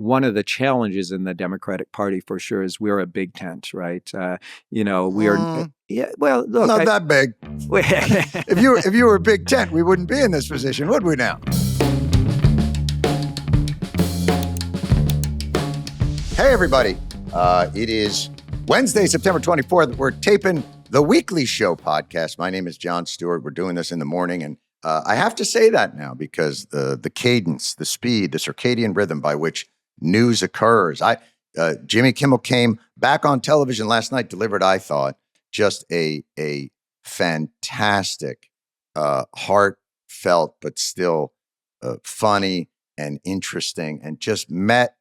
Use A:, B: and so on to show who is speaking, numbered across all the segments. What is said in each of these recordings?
A: one of the challenges in the Democratic Party for sure is we're a big tent, right? We are. Yeah. Well, look,
B: not that big. If you were a big tent, we wouldn't be in this position, would we now? Hey, everybody. It is Wednesday, September 24th. We're taping the Weekly Show podcast. My name is Jon Stewart. We're doing this in the morning. And I have to say that now because the cadence, the speed, the circadian rhythm by which news occurs. Jimmy Kimmel came back on television last night, delivered, I thought, just a fantastic, heartfelt, but still funny and interesting, and just met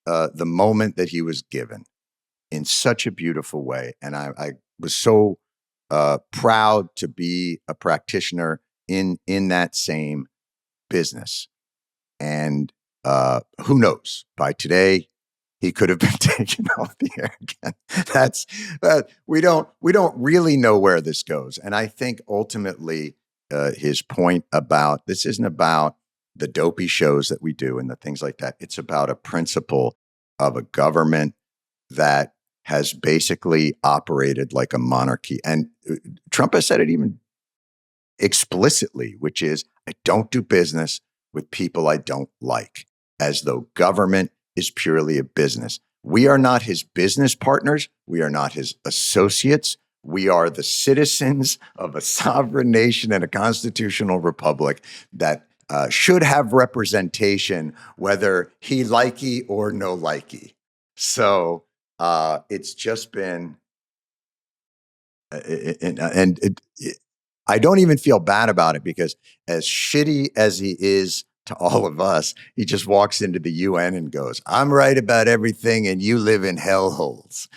B: the moment that he was given in such a beautiful way. And I was so proud to be a practitioner in that same business. And who knows, by today, he could have been taken off the air again. That's we don't really know where this goes. And I think ultimately his point about this isn't about the dopey shows that we do and the things like that. It's about a principle of a government that has basically operated like a monarchy. And Trump has said it even explicitly, which is, I don't do business with people I don't like, as though government is purely a business. We are not his business partners. We are not his associates. We are the citizens of a sovereign nation and a constitutional republic that should have representation, whether he likey or no likey. So it's just been, I don't even feel bad about it, because as shitty as he is to all of us, he just walks into the UN and goes, I'm right about everything and you live in hellholes.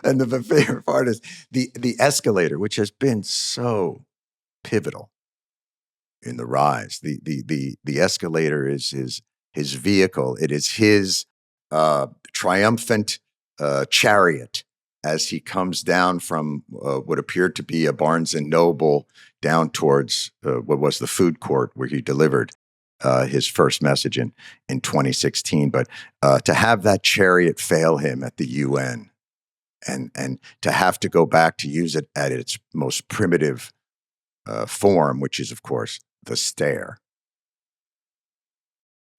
B: And the favorite part is the escalator, which has been so pivotal in the rise. The escalator is his vehicle. It is his triumphant chariot as he comes down from what appeared to be a Barnes and Noble down towards what was the food court where he delivered his first message in 2016. But to have that chariot fail him at the UN and to have to go back to use it at its most primitive form, which is, of course, the stare.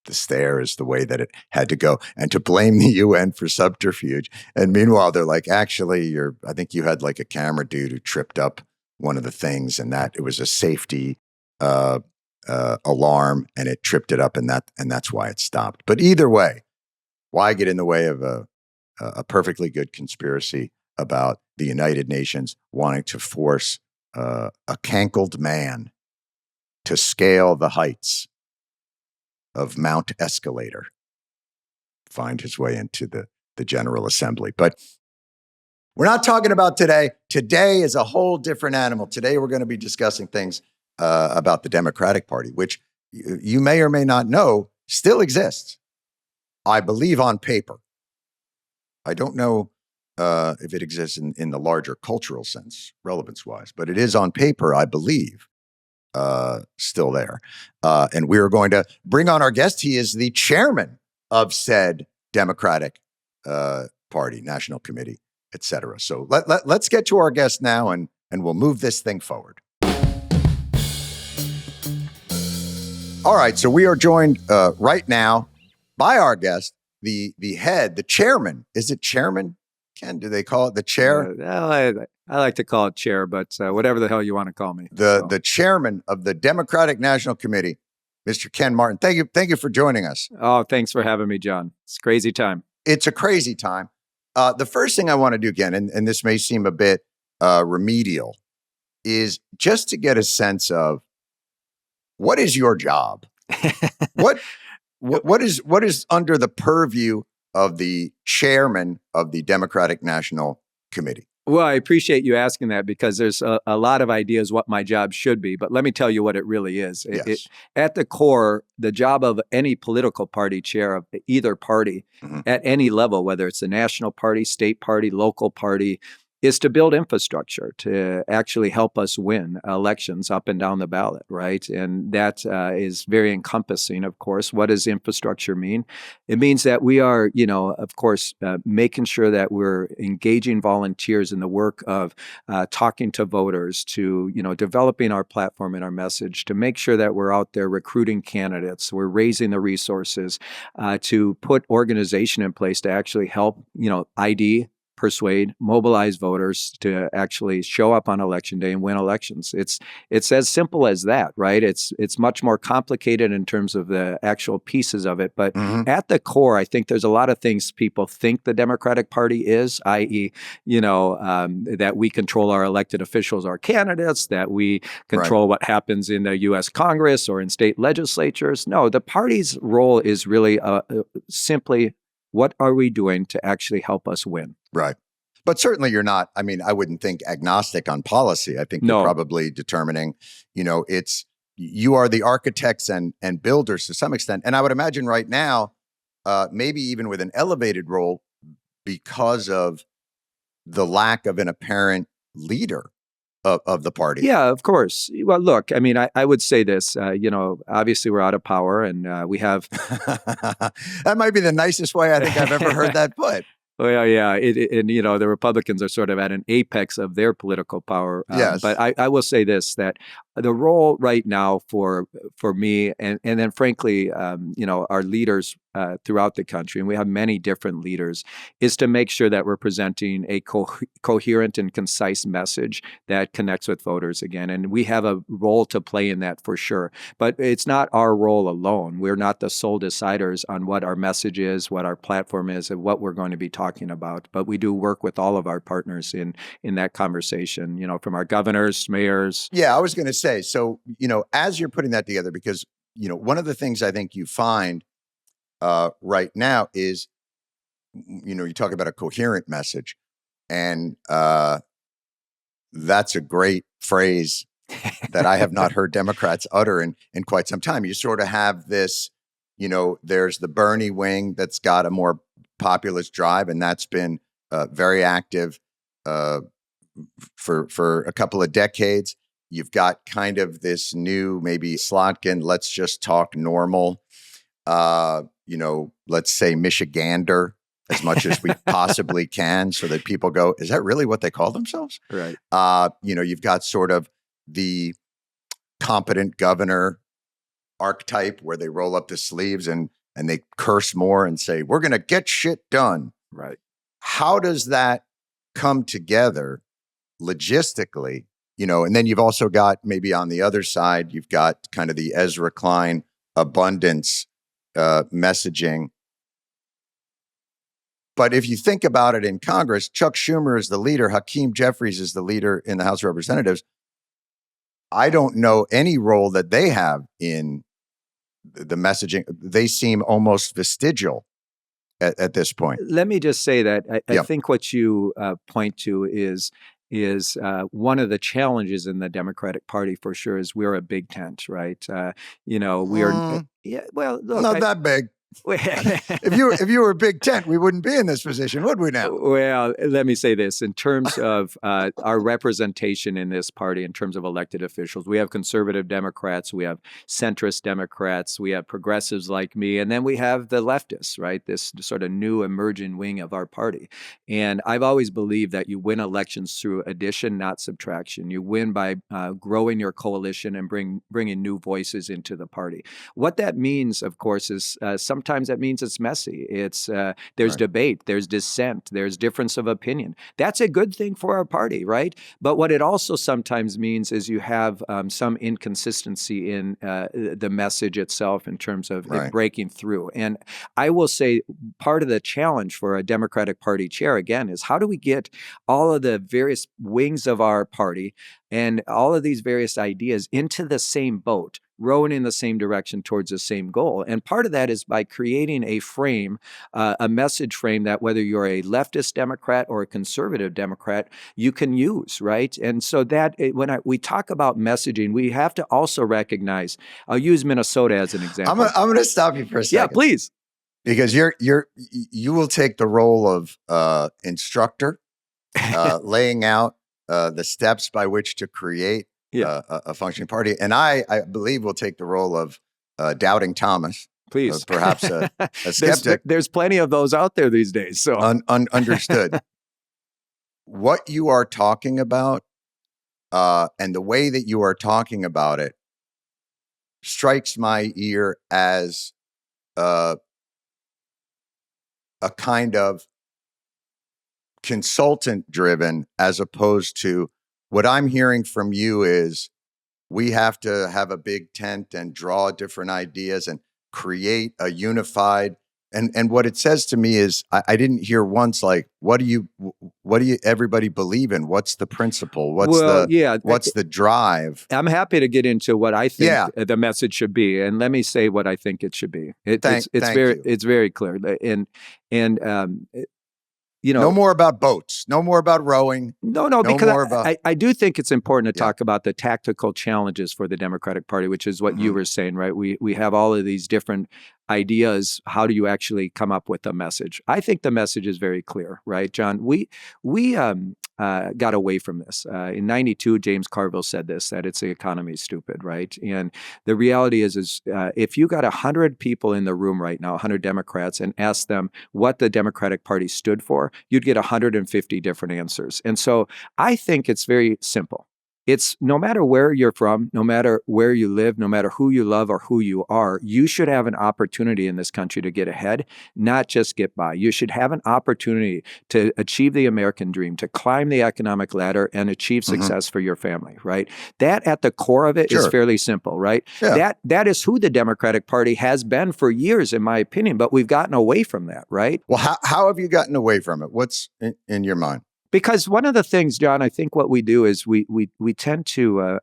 B: The stare is the way that it had to go, and to blame the UN for subterfuge. And meanwhile, they're like, actually, I think you had like a camera dude who tripped up one of the things, and that it was a safety alarm, and it tripped it up, and that's why it stopped. But either way, why get in the way of a perfectly good conspiracy about the United Nations wanting to force a cankled man to scale the heights of Mount Escalator, find his way into the General Assembly. But we're not talking about today. Today is a whole different animal. Today we're going to be discussing things about the Democratic Party, which you may or may not know still exists, I believe, on paper. I don't know if it exists in the larger cultural sense, relevance-wise, but it is on paper, I believe. Still there. And we are going to bring on our guest. He is the chairman of said Democratic Party, National Committee, et cetera. So let's get to our guest now, and we'll move this thing forward. All right. So we are joined right now by our guest, the head, the chairman. Is it chairman? Ken, do they call it the chair?
A: I like to call it chair, but whatever the hell you want to call me.
B: The chairman of the Democratic National Committee, Mr. Ken Martin. Thank you for joining us.
A: Oh, thanks for having me, John. It's a crazy time.
B: It's a crazy time. The first thing I want to do, Ken, and this may seem a bit remedial, is just to get a sense of what is your job? What is under the purview of the chairman of the Democratic National Committee?
A: Well, I appreciate you asking that, because there's a lot of ideas what my job should be, but let me tell you what it really is.
B: Yes.
A: At the core, the job of any political party chair of either party at any level, whether it's the national party, state party, local party, is to build infrastructure to actually help us win elections up and down the ballot, right? And that is very encompassing, of course. What does infrastructure mean? It means that we are, of course, making sure that we're engaging volunteers in the work of talking to voters, to, developing our platform and our message, to make sure that we're out there recruiting candidates. We're raising the resources to put organization in place to actually help, ID, persuade, mobilize voters to actually show up on election day and win elections. It's as simple as that, right? It's much more complicated in terms of the actual pieces of it, but at the core, I think there's a lot of things people think the Democratic Party is, i.e., that we control our elected officials, our candidates, that we control what happens in the U.S. Congress or in state legislatures. No, the party's role is really simply, what are we doing to actually help us win?
B: Right. But certainly you're not, I wouldn't think agnostic on policy. I think you're probably determining, you are the architects and builders to some extent. And I would imagine right now, maybe even with an elevated role because of the lack of an apparent leader of the party.
A: Yeah, of course. Well, look, I would say this, obviously we're out of power and we have.
B: That might be the nicest way I think I've ever heard that put.
A: Well, yeah, and the Republicans are sort of at an apex of their political power.
B: Yes.
A: But I will say this, that the role right now for me and then frankly, our leaders throughout the country, and we have many different leaders, is to make sure that we're presenting a coherent and concise message that connects with voters again. And we have a role to play in that for sure. But it's not our role alone. We're not the sole deciders on what our message is, what our platform is, and what we're going to be talking about. But we do work with all of our partners in that conversation, from our governors, mayors.
B: Yeah, I was going to say, so, as you're putting that together, because, one of the things I think you find right now is, you talk about a coherent message, and that's a great phrase that I have not heard Democrats utter in quite some time. You sort of have this, there's the Bernie wing that's got a more populist drive, and that's been very active for a couple of decades. You've got kind of this new, maybe Slotkin, let's just talk normal, let's say Michigander as much as we possibly can, so that people go, is that really what they call themselves?
A: Right.
B: You've got sort of the competent governor archetype where they roll up the sleeves and they curse more and say, we're going to get shit done.
A: Right.
B: How does that come together logistically? And then you've also got, maybe on the other side, you've got kind of the Ezra Klein abundance messaging. But if you think about it in Congress, Chuck Schumer is the leader, Hakeem Jeffries is the leader in the House of Representatives. I don't know any role that they have in the messaging. They seem almost vestigial at this point.
A: Let me just say that I think what you point to is one of the challenges in the Democratic Party for sure is we're a big tent, right? We are. Well, look,
B: not that big. If you were a big tent, we wouldn't be in this position, would we now?
A: Well, let me say this. In terms of our representation in this party, in terms of elected officials, we have conservative Democrats, we have centrist Democrats, we have progressives like me, and then we have the leftists, right? This sort of new emerging wing of our party. And I've always believed that you win elections through addition, not subtraction. You win by growing your coalition and bringing new voices into the party. What that means, of course, is sometimes that means it's messy. It's there's debate, there's dissent, there's difference of opinion. That's a good thing for our party, right? But what it also sometimes means is you have some inconsistency in the message itself in terms of it breaking through. And I will say part of the challenge for a Democratic Party chair, again, is how do we get all of the various wings of our party and all of these various ideas into the same boat, rowing in the same direction towards the same goal. And part of that is by creating a frame, a message frame that whether you're a leftist Democrat or a conservative Democrat, you can use, right? And so that when we talk about messaging, we have to also recognize, I'll use Minnesota as an example.
B: I'm going to stop you for a second.
A: Yeah, please.
B: Because you will take the role of instructor laying out the steps by which to create a functioning party. And I believe will take the role of doubting Thomas.
A: Please.
B: Perhaps a skeptic.
A: There's plenty of those out there these days. So
B: understood. What you are talking about and the way that you are talking about it strikes my ear as a kind of consultant driven, as opposed to what I'm hearing from you is we have to have a big tent and draw different ideas and create a unified. And what it says to me is I didn't hear once like what do you everybody believe in? What's the principle? What's the drive?
A: I'm happy to get into what I think the message should be, and let me say what I think it should be. It's very clear, and
B: no more about boats, no more about rowing.
A: No, because I do think it's important to talk about the tactical challenges for the Democratic Party, which is what you were saying, right? We have all of these different ideas. How do you actually come up with a message? I think the message is very clear, right, John? We got away from this. In 92, James Carville said this, that it's the economy stupid, right? And the reality is if you got 100 people in the room right now, 100 Democrats, and asked them what the Democratic Party stood for, you'd get 150 different answers. And so I think it's very simple. It's no matter where you're from, no matter where you live, no matter who you love or who you are, you should have an opportunity in this country to get ahead, not just get by. You should have an opportunity to achieve the American dream, to climb the economic ladder and achieve success for your family, right? That at the core of it is fairly simple, right? Yeah. That is who the Democratic Party has been for years, in my opinion, but we've gotten away from that, right?
B: Well, how have you gotten away from it? What's in your mind?
A: Because one of the things, John, I think what we do is we tend to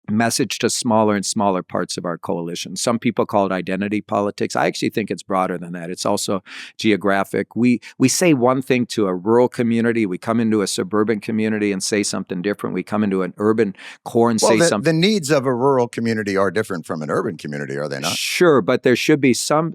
A: message to smaller and smaller parts of our coalition. Some people call it identity politics. I actually think it's broader than that. It's also geographic. We say one thing to a rural community. We come into a suburban community and say something different. We come into an urban core and say something.
B: The needs of a rural community are different from an urban community, are they not?
A: Sure, but there should be some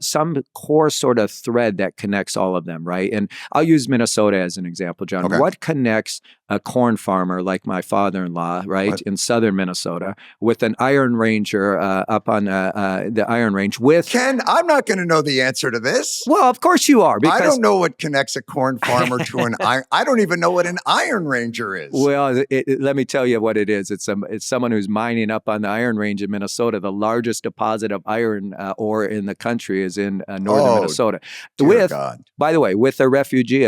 A: core sort of thread that connects all of them, right? And I'll use Minnesota as an example, John. Okay. What connects a corn farmer like my father-in-law, right, in southern Minnesota, with an Iron Ranger up on the Iron Range with...
B: Ken, I'm not going to know the answer to this.
A: Well, of course you are. Because
B: I don't know what connects a corn farmer to an iron... I don't even know what an Iron Ranger is.
A: Well, let me tell you what it is. It's someone who's mining up on the Iron Range in Minnesota. The largest deposit of iron ore in the country is in northern Minnesota.
B: God.
A: By the way, with a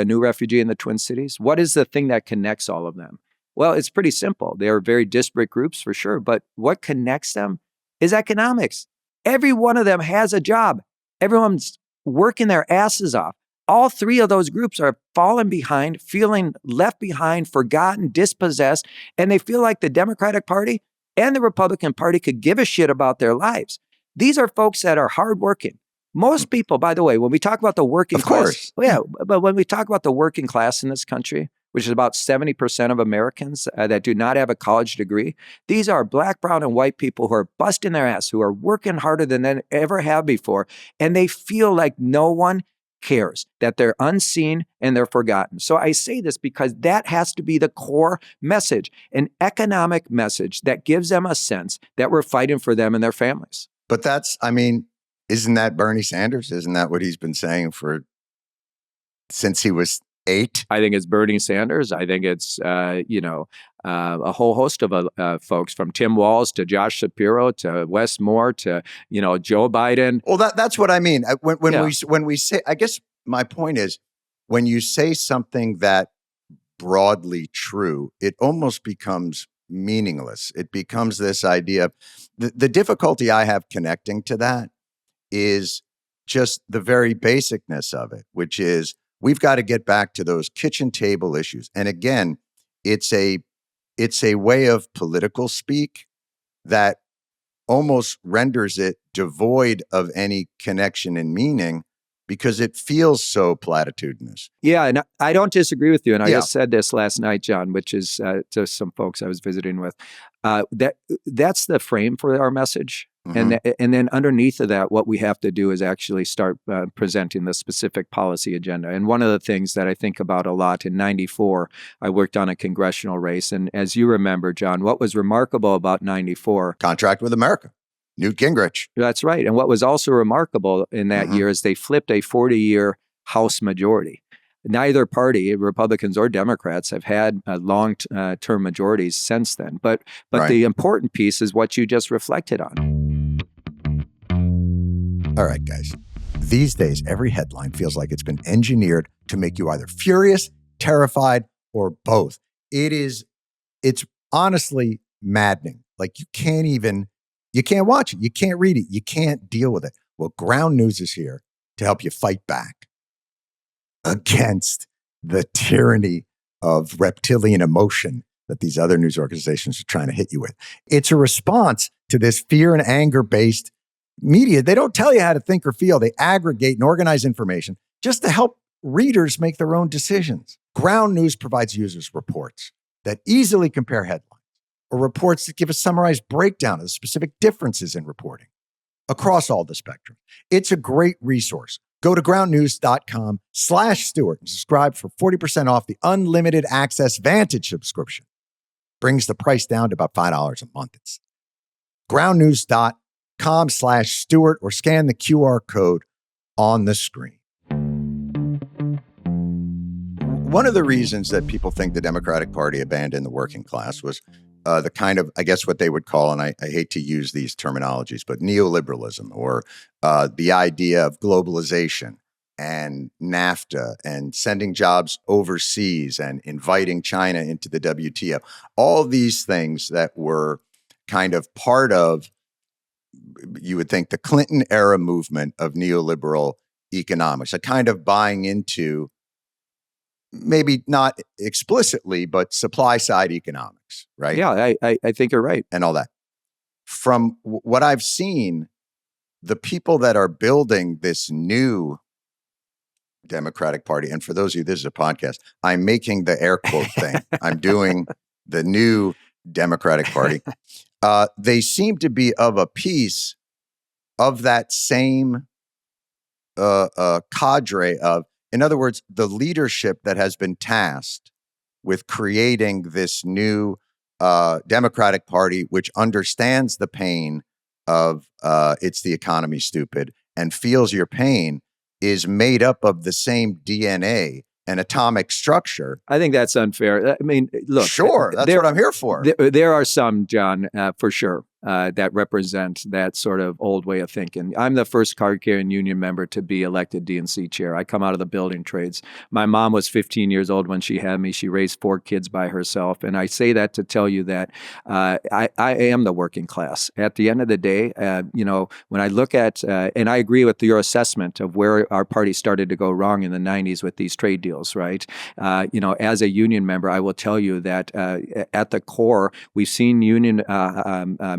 A: new refugee in the Twin Cities, what is the thing that connects all of them? Well, it's pretty simple. They are very disparate groups for sure, but what connects them is economics. Every one of them has a job. Everyone's working their asses off. All three of those groups are falling behind, feeling left behind, forgotten, dispossessed, and they feel like the Democratic Party and the Republican Party could give a shit about their lives. These are folks that are hardworking. Most people, by the way, when we talk about the working class, but when we talk about the working class in this country, which is about 70% of Americans that do not have a college degree, these are black, brown, and white people who are busting their ass, who are working harder than they ever have before, and they feel like no one cares, that they're unseen and they're forgotten. So I say this because that has to be the core message, an economic message that gives them a sense that we're fighting for them and their families.
B: But isn't that Bernie Sanders? Isn't that what he's been saying since he was 8?
A: I think it's Bernie Sanders. I think it's, a whole host of folks, from Tim Walz to Josh Shapiro to Wes Moore to, Joe Biden.
B: Well, that's what I mean. When we say, I guess my point is, when you say something that broadly true, it almost becomes meaningless. It becomes this idea of the difficulty I have connecting to that is just the very basicness of it, which is we've got to get back to those kitchen table issues. And again, it's a way of political speak that almost renders it devoid of any connection and meaning because it feels so platitudinous.
A: Yeah, and I don't disagree with you. And I just said this last night, John, which is to some folks I was visiting with. That's the frame for our message. And then underneath of that, what we have to do is actually start presenting the specific policy agenda. And one of the things that I think about a lot, in 94, I worked on a congressional race. And as you remember, John, what was remarkable about 94?
B: Contract with America, Newt Gingrich.
A: That's right. And what was also remarkable in that year is they flipped a 40-year House majority. Neither party, Republicans or Democrats, have had long-term majorities since then. But the important piece is what you just reflected on.
B: All right, guys. These days, every headline feels like it's been engineered to make you either furious, terrified, or both. It's honestly maddening. Like you can't watch it. You can't read it. You can't deal with it. Well, Ground News is here to help you fight back against the tyranny of reptilian emotion that these other news organizations are trying to hit you with. It's a response to this fear and anger-based media. They don't tell you how to think or feel. They aggregate and organize information just to help readers make their own decisions. Ground News provides users reports that easily compare headlines, or reports that give a summarized breakdown of the specific differences in reporting across all the spectrum. It's a great resource. Go to groundnews.com/Stewart and subscribe for 40% off the unlimited access Vantage subscription. Brings the price down to about $5 a month. It's groundnews.com/Stewart, or scan the QR code on the screen. One of the reasons that people think the Democratic Party abandoned the working class was the kind of, I guess what they would call, and I hate to use these terminologies, but neoliberalism, or the idea of globalization and NAFTA and sending jobs overseas and inviting China into the WTO. All these things that were kind of part of, you would think, the Clinton era movement of neoliberal economics, a kind of buying into, maybe not explicitly, but supply side economics, right?
A: Yeah, I think you're right.
B: And all that. From what I've seen, the people that are building this new Democratic Party, and for those of you, this is a podcast, I'm making the air quote thing. I'm doing the new Democratic Party. They seem to be of a piece of that same cadre of, in other words, the leadership that has been tasked with creating this new Democratic Party, which understands the pain of it's the economy, stupid, and feels your pain, is made up of the same DNA and atomic structure.
A: I think that's unfair. I mean, look.
B: Sure, that's what I'm here for.
A: There are some, John, for sure, that represent that sort of old way of thinking. I'm the first card-carrying union member to be elected DNC chair. I come out of the building trades. My mom was 15 years old when she had me. She raised 4 kids by herself. And I say that to tell you that I am the working class. At the end of the day, when I look at, and I agree with your assessment of where our party started to go wrong in the 90s with these trade deals, right? As a union member, I will tell you that at the core, we've seen union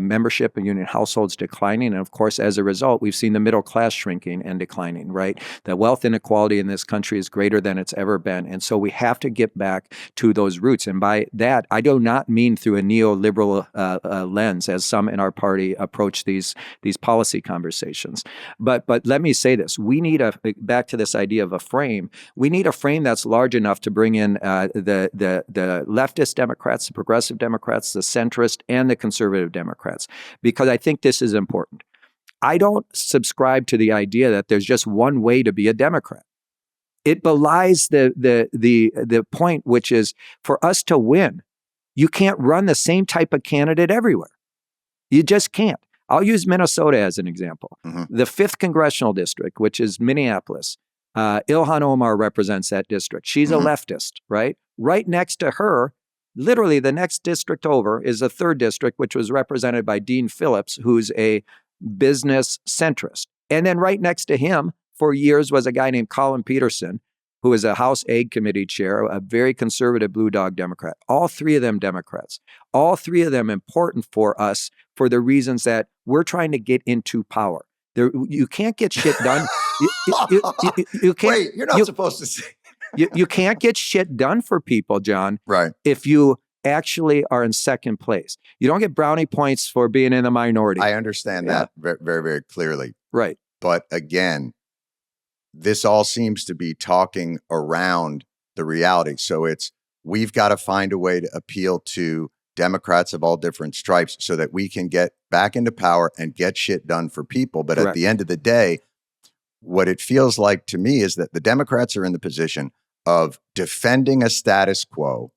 A: membership and union households declining. And of course, as a result, we've seen the middle class shrinking and declining, right? The wealth inequality in this country is greater than it's ever been. And so we have to get back to those roots. And by that, I do not mean through a neoliberal lens, as some in our party approach these policy conversations. But let me say this. We need back to this idea of a frame. We need a frame that's large enough to bring in the leftist Democrats, the progressive Democrats, the centrist, and the conservative Democrats, because I think this is important. I don't subscribe to the idea that there's just one way to be a Democrat. It belies the point, which is, for us to win, you can't run the same type of candidate everywhere. You just can't. I'll use Minnesota as an example. Mm-hmm. The 5th congressional district, which is Minneapolis, Ilhan Omar represents that district. She's a leftist, right? Right next to her, literally the next district over, is a 3rd district, which was represented by Dean Phillips, who's a business centrist. And then right next to him for years was a guy named Colin Peterson, who is a House Ag Committee chair, a very conservative Blue Dog Democrat. All 3 of them Democrats. All 3 of them important for us for the reasons that we're trying to get into power. You can't get shit done. You can't.
B: Wait, you're not supposed to say.
A: You can't get shit done for people, John,
B: right?
A: If you actually are in second place. You don't get brownie points for being in the minority.
B: I understand that very, very, very clearly.
A: Right.
B: But again, this all seems to be talking around the reality. So we've got to find a way to appeal to Democrats of all different stripes so that we can get back into power and get shit done for people. But
A: Correct.
B: at the end of the day, what it feels like to me is that the Democrats are in the position of defending a status quo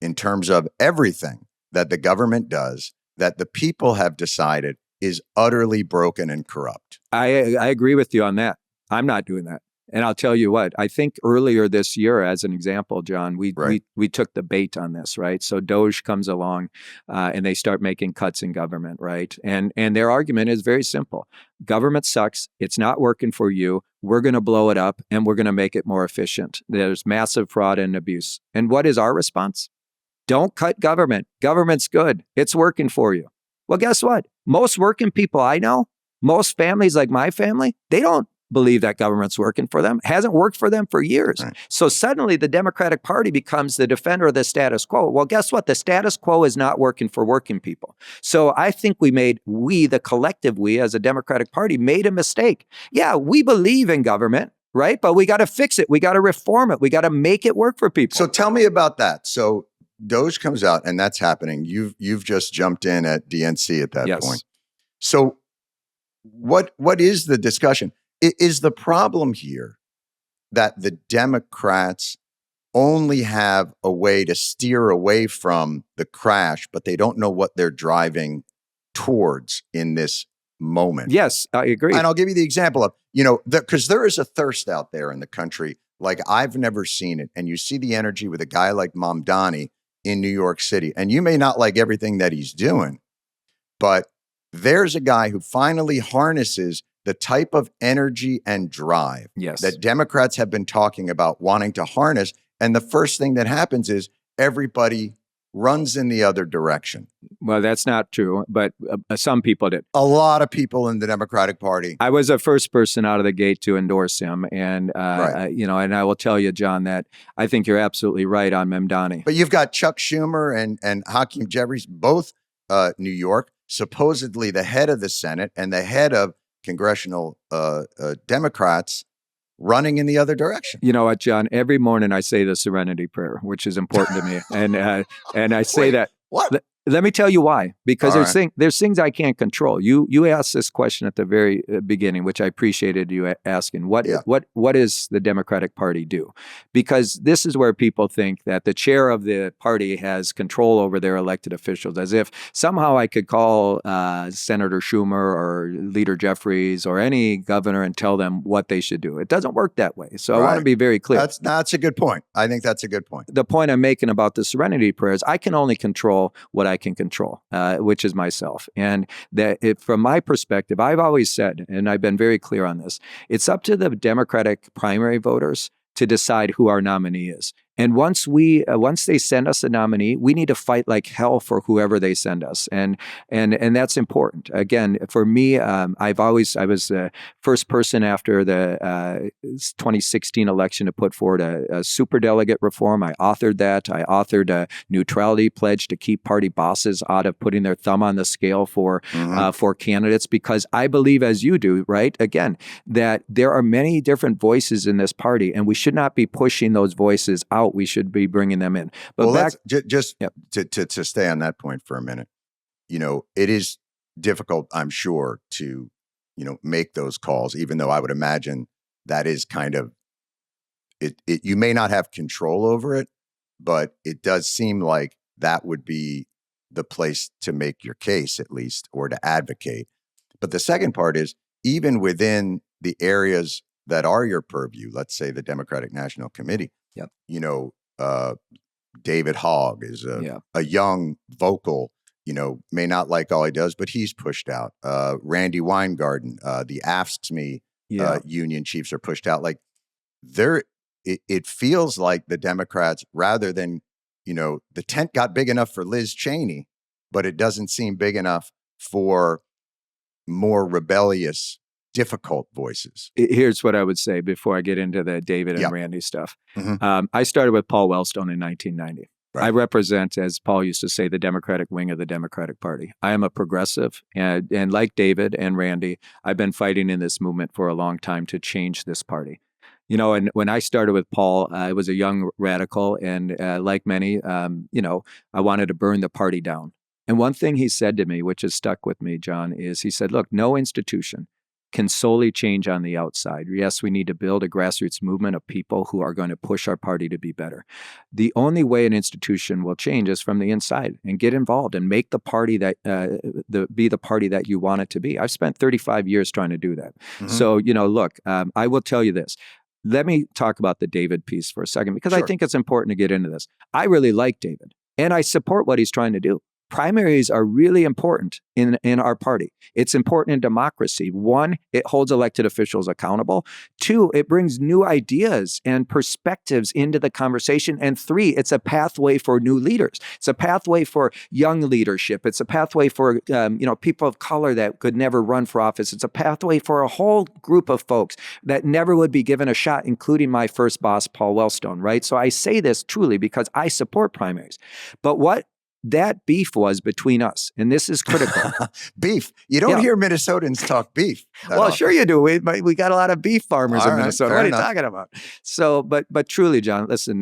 B: in terms of everything that the government does that the people have decided is utterly broken and corrupt.
A: I agree with you on that. I'm not doing that. And I'll tell you what, I think earlier this year, as an example, John, we took the bait on this, right? So Doge comes along and they start making cuts in government, right? And their argument is very simple. Government sucks. It's not working for you. We're going to blow it up and we're going to make it more efficient. There's massive fraud and abuse. And what is our response? Don't cut government. Government's good. It's working for you. Well, guess what? Most working people I know, most families like my family, they don't believe that government's working for them. It hasn't worked for them for years.
B: Right.
A: So suddenly the Democratic Party becomes the defender of the status quo. Well, guess what? The status quo is not working for working people. So I think the collective we as a Democratic Party made a mistake. Yeah, we believe in government, right? But we got to fix it. We got to reform it. We got to make it work for people.
B: So tell me about that. So Doge comes out and that's happening. You've just jumped in at DNC at that point. So what is the discussion? Is the problem here that the Democrats only have a way to steer away from the crash, but they don't know what they're driving towards in this moment?
A: Yes, I agree.
B: And I'll give you the example of, because there is a thirst out there in the country like I've never seen it. And you see the energy with a guy like Mamdani in New York City. And you may not like everything that he's doing, but there's a guy who finally harnesses the type of energy and drive that Democrats have been talking about wanting to harness. And the first thing that happens is everybody runs in the other direction.
A: Well, that's not true, but some people did.
B: A lot of people in the Democratic Party.
A: I was the first person out of the gate to endorse him. And, and I will tell you, John, that I think you're absolutely right on Mamdani.
B: But you've got Chuck Schumer and Hakeem Jeffries, both New York, supposedly the head of the Senate and the head of congressional Democrats running in the other direction.
A: You know what, John? Every morning I say the Serenity Prayer, which is important to me, and I say that.
B: What?
A: Let me tell you why. Because there's things I can't control. You asked this question at the very beginning, which I appreciated you asking. What does the Democratic Party do? Because this is where people think that the chair of the party has control over their elected officials, as if somehow I could call Senator Schumer or Leader Jeffries or any governor and tell them what they should do. It doesn't work that way. So I want to be very clear.
B: That's a good point. I think that's a good point.
A: The point I'm making about the Serenity Prayer is I can only control what I can control, which is myself. And from my perspective, I've always said, and I've been very clear on this, it's up to the Democratic primary voters to decide who our nominee is. And once they send us a nominee, we need to fight like hell for whoever they send us, and that's important. Again, for me, I was the first person after the 2016 election to put forward a superdelegate reform. I authored that. I authored a neutrality pledge to keep party bosses out of putting their thumb on the scale for candidates, because I believe, as you do, right? Again, that there are many different voices in this party, and we should not be pushing those voices out. We should be bringing them in. But
B: to stay on that point for a minute, it is difficult, I'm sure, to, make those calls, even though I would imagine that is kind of it. You may not have control over it, but it does seem like that would be the place to make your case, at least, or to advocate. But the second part is, even within the areas that are your purview, let's say the Democratic National Committee, David Hogg is a young vocal, may not like all he does, but he's pushed out. Randy Weingarten, the AFSCME union chiefs are pushed out. Like it feels like the Democrats, rather than, the tent got big enough for Liz Cheney, but it doesn't seem big enough for more rebellious, difficult voices.
A: Here's what I would say before I get into the David and Randy stuff. I started with Paul Wellstone in 1990. I represent, as Paul used to say, the Democratic wing of the Democratic Party. I am a progressive, and like David and Randy, I've been fighting in this movement for a long time to change this party. You know, and when I started with Paul, I was a young radical, and like many, you know, I wanted to burn the party down. And one thing he said to me, which has stuck with me, John, is he said, look, no institution can solely change on the outside. Yes, we need to build a grassroots movement of people who are going to push our party to be better. The only way an institution will change is from the inside, and get involved and make the party that be the party that you want it to be. I've spent 35 years trying to do that. So, you know, look, I will tell you this. Let me talk about the David piece for a second, because I think it's important to get into this. I really like David, and I support what he's trying to do. Primaries are really important in our party. It's important in democracy. One, it holds elected officials accountable. Two, it brings new ideas and perspectives into the conversation. And three, it's a pathway for new leaders. It's a pathway for young leadership. It's a pathway for people of color that could never run for office. It's a pathway for a whole group of folks that never would be given a shot, including my first boss, Paul Wellstone, right? So I say this truly because I support primaries. But what that beef was between us, and this is critical.
B: Beef. You don't hear Minnesotans talk beef.
A: Well, sure you do. We got a lot of beef farmers in Minnesota. What are you talking about? So, but truly, John, listen,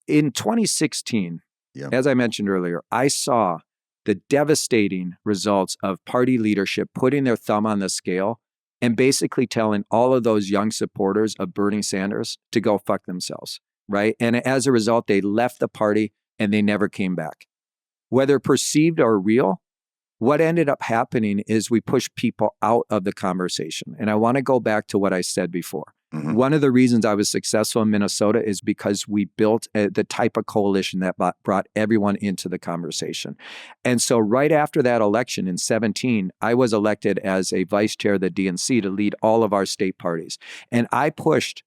A: in 2016, as I mentioned earlier, I saw the devastating results of party leadership putting their thumb on the scale and basically telling all of those young supporters of Bernie Sanders to go fuck themselves, right? And as a result, they left the party and they never came back. Whether perceived or real, what ended up happening is we pushed people out of the conversation. And I want to go back to what I said before. One of the reasons I was successful in Minnesota is because we built the type of coalition that brought everyone into the conversation. And so right after that election in 2017, I was elected as a vice chair of the DNC to lead all of our state parties. And I pushed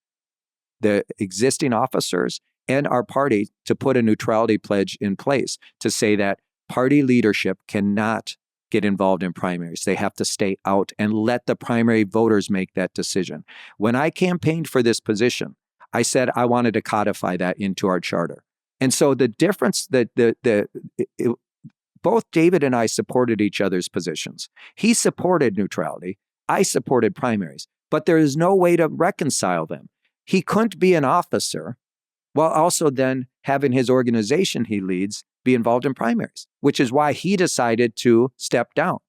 A: the existing officers and our party to put a neutrality pledge in place to say that party leadership cannot get involved in primaries. They have to stay out and let the primary voters make that decision. When I campaigned for this position, I said I wanted to codify that into our charter. And so the difference that both David and I supported each other's positions. He supported neutrality. I supported primaries. But there is no way to reconcile them. He couldn't be an officer while also then having his organization he leads be involved in primaries, which is why he decided to step down.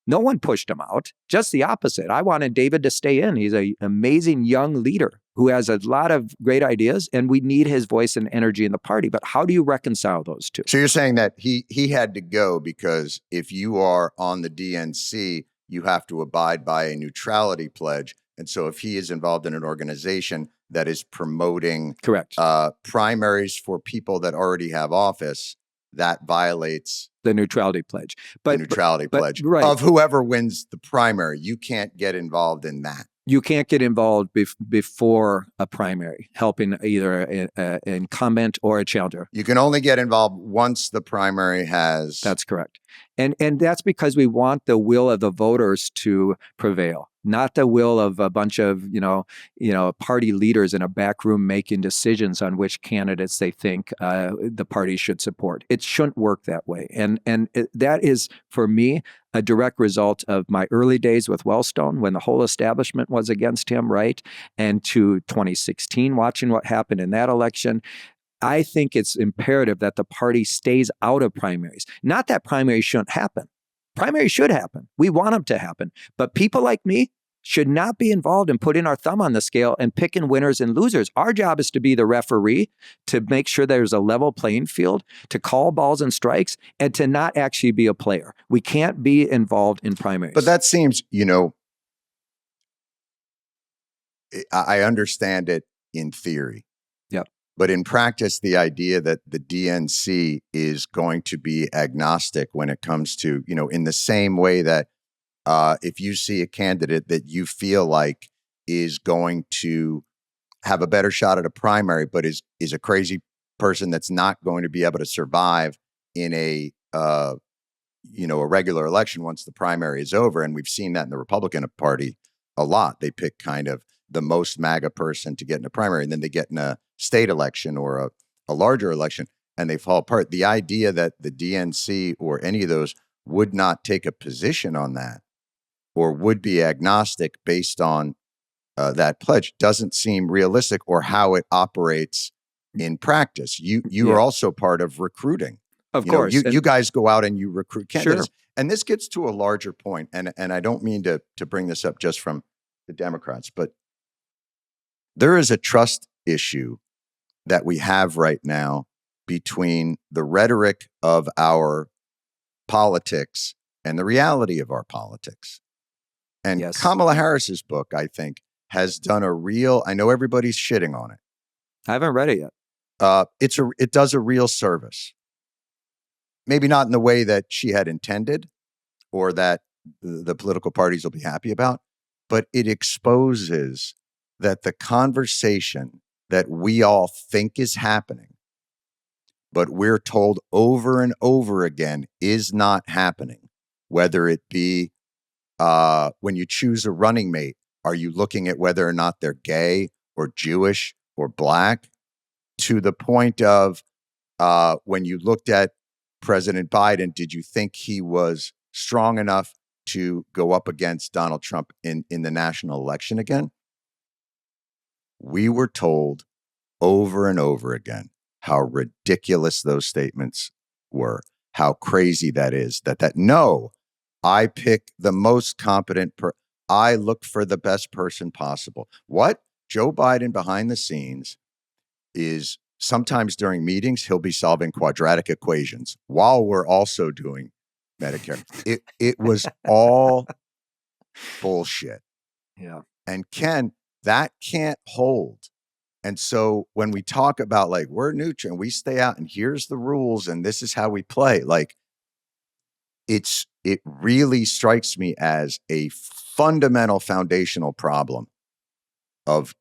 A: No one pushed him out, just the opposite. I wanted David to stay in. He's an amazing young leader who has a lot of great ideas, and we need his voice and energy in the party. But how do you reconcile those two?
B: So you're saying that he had to go because if you are on the DNC, you have to abide by a neutrality pledge. And so if he is involved in an organization that is promoting primaries for people that already have office, that violates
A: the neutrality pledge.
B: The neutrality pledge of whoever wins the primary. You can't get involved in that.
A: You can't get involved before a primary, helping either an incumbent or a challenger.
B: You can only get involved once the primary has.
A: That's correct. And that's because we want the will of the voters to prevail, not the will of a bunch of, party leaders in a back room making decisions on which candidates they think the party should support. It shouldn't work that way. And that is, for me, a direct result of my early days with Wellstone when the whole establishment was against him, right? And to 2016, watching what happened in that election. I think it's imperative that the party stays out of primaries. Not that primaries shouldn't happen. Primaries should happen. We want them to happen. But people like me should not be involved in putting our thumb on the scale and picking winners and losers. Our job is to be the referee, to make sure there's a level playing field, to call balls and strikes, and to not actually be a player. We can't be involved in primaries.
B: But that seems, I understand it in theory.
A: Yep.
B: But in practice, the idea that the DNC is going to be agnostic when it comes to, in the same way that if you see a candidate that you feel like is going to have a better shot at a primary, but is a crazy person that's not going to be able to survive in a regular election once the primary is over. And we've seen that in the Republican Party a lot. They pick kind of the most MAGA person to get in a primary, and then they get in a state election or a larger election. and they fall apart. The idea that the DNC or any of those would not take a position on that or would be agnostic based on that pledge doesn't seem realistic, or how it operates in practice. You are also part of recruiting.
A: Of course.
B: You guys go out and you recruit candidates.
A: Sure.
B: And this gets to a larger point, and I don't mean to bring this up just from the Democrats, but there is a trust issue that we have right now between the rhetoric of our politics and the reality of our politics. And
A: Yes.
B: Kamala Harris's book, I think, has done I know everybody's shitting on it.
A: I haven't read it yet.
B: It does a real service. Maybe not in the way that she had intended or that the political parties will be happy about, but it exposes that the conversation that we all think is happening, but we're told over and over again is not happening, whether it be when you choose a running mate, are you looking at whether or not they're gay or Jewish or black, to the point of when you looked at President Biden, did you think he was strong enough to go up against Donald Trump in the national election again? We were told over and over again how ridiculous those statements were, how crazy that is, no, I pick the most competent I look for the best person possible. What? Joe Biden behind the scenes is sometimes during meetings, he'll be solving quadratic equations while we're also doing Medicare. It was all bullshit.
A: Yeah.
B: And Ken, that can't hold. And so when we talk about like, we're neutral and we stay out and here's the rules and this is how we play, like it really strikes me as a fundamental foundational problem of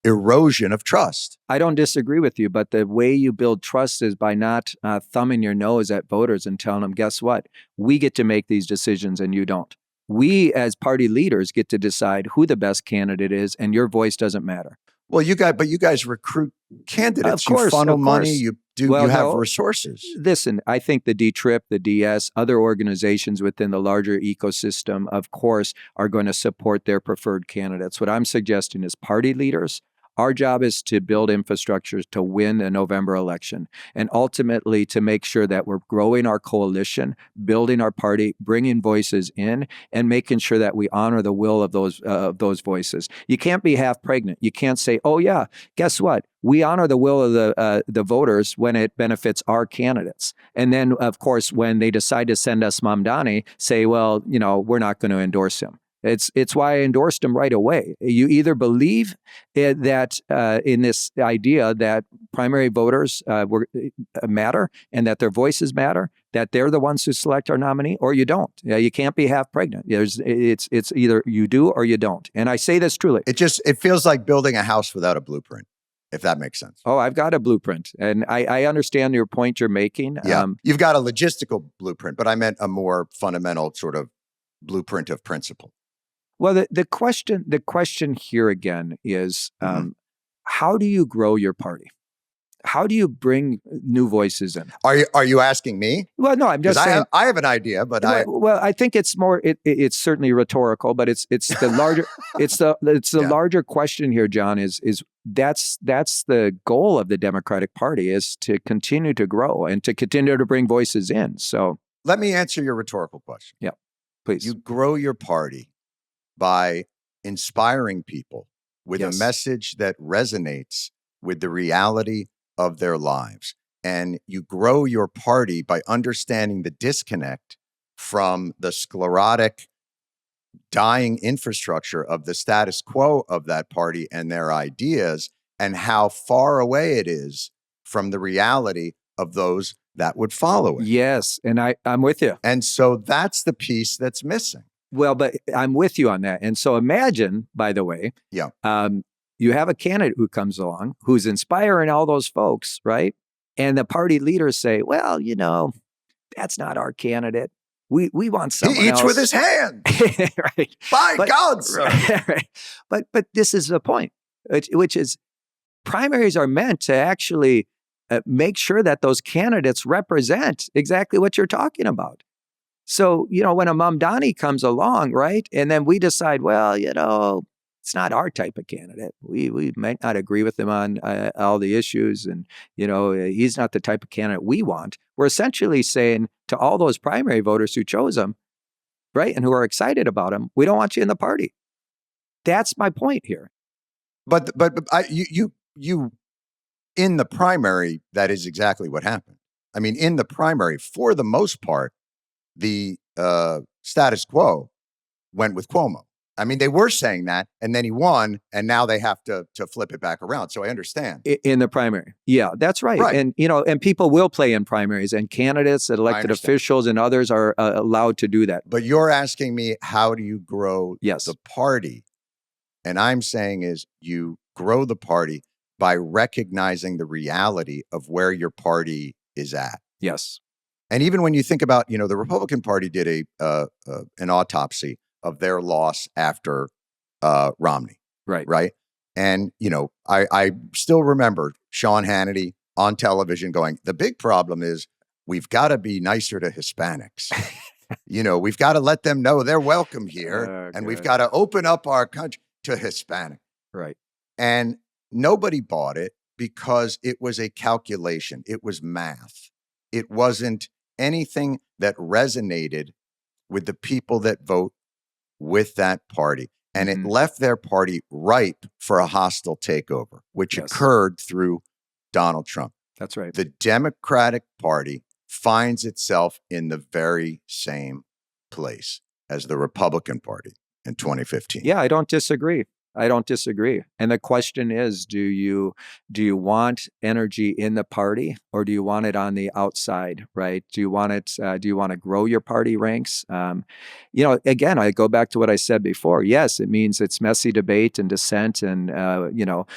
B: erosion of trust.
A: I don't disagree with you, but the way you build trust is by not thumbing your nose at voters and telling them, guess what? We get to make these decisions and you don't. We as party leaders get to decide who the best candidate is, and your voice doesn't matter.
B: Well, you guys recruit candidates.
A: Of course,
B: you funnel
A: of
B: money.
A: course.
B: You have resources.
A: Listen, I think the D-TRIP, the DS, other organizations within the larger ecosystem, of course, are going to support their preferred candidates. What I'm suggesting is party leaders, our job is to build infrastructures to win a November election, and ultimately to make sure that we're growing our coalition, building our party, bringing voices in, and making sure that we honor the will of those voices. You can't be half pregnant. You can't say, "Oh yeah, guess what? We honor the will of the voters when it benefits our candidates," and then, of course, when they decide to send us Mamdani, say, "Well, we're not going to endorse him." It's why I endorsed him right away. You either believe that in this idea that primary voters matter and that their voices matter, that they're the ones who select our nominee, or you don't. You can't be half pregnant. It's either you do or you don't. And I say this truly.
B: It feels like building a house without a blueprint, if that makes sense.
A: Oh, I've got a blueprint, and I understand your point you're making.
B: Yeah, you've got a logistical blueprint, but I meant a more fundamental sort of blueprint of principle.
A: Well, the question here again is, how do you grow your party? How do you bring new voices in?
B: Are you asking me?
A: Well, no, I'm just saying.
B: I have an idea, but
A: I think it's more. It's certainly rhetorical, but it's the larger. it's the larger question here, John. Is that's the goal of the Democratic Party, is to continue to grow and to continue to bring voices in. So
B: let me answer your rhetorical question.
A: Yeah, please.
B: You grow your party by inspiring people with a message that resonates with the reality of their lives. And you grow your party by understanding the disconnect from the sclerotic, dying infrastructure of the status quo of that party and their ideas, and how far away it is from the reality of those that would follow it.
A: Yes, and I'm with you.
B: And so that's the piece that's missing.
A: Well, but I'm with you on that. And so imagine, by the way, you have a candidate who comes along who's inspiring all those folks, right? And the party leaders say, well, that's not our candidate. We want someone else.
B: He eats with his hand.
A: Right.
B: By God, sir.
A: Right. But this is the point, which is primaries are meant to actually make sure that those candidates represent exactly what you're talking about. So, when a Mamdani comes along, right, and then we decide, well, it's not our type of candidate. We might not agree with him on all the issues, and he's not the type of candidate we want. We're essentially saying to all those primary voters who chose him, right, and who are excited about him, we don't want you in the party. That's my point here.
B: But you in the primary, that is exactly what happened. I mean, in the primary, for the most part, the status quo went with Cuomo. I mean, they were saying that, and then he won, and now they have to flip it back around. So I understand.
A: In the primary. Yeah, that's right. And, and people will play in primaries, and candidates and elected officials and others are allowed to do that.
B: But you're asking me, how do you grow the party? And I'm saying is you grow the party by recognizing the reality of where your party is at.
A: Yes.
B: And even when you think about, the Republican Party did an autopsy of their loss after Romney. Right. And, I still remember Sean Hannity on television going, the big problem is we've got to be nicer to Hispanics. We've got to let them know they're welcome here. And we've got to open up our country to Hispanic.
A: Right.
B: And nobody bought it because it was a calculation. It was math. It wasn't anything that resonated with the people that vote with that party. And it left their party ripe for a hostile takeover, which occurred through Donald Trump.
A: That's right.
B: The Democratic Party finds itself in the very same place as the Republican Party in 2015.
A: Yeah, I don't disagree. And the question is, do you want energy in the party, or do you want it on the outside, right? Do you want it? Do you want to grow your party ranks? Again, I go back to what I said before. Yes, it means it's messy debate and dissent, and a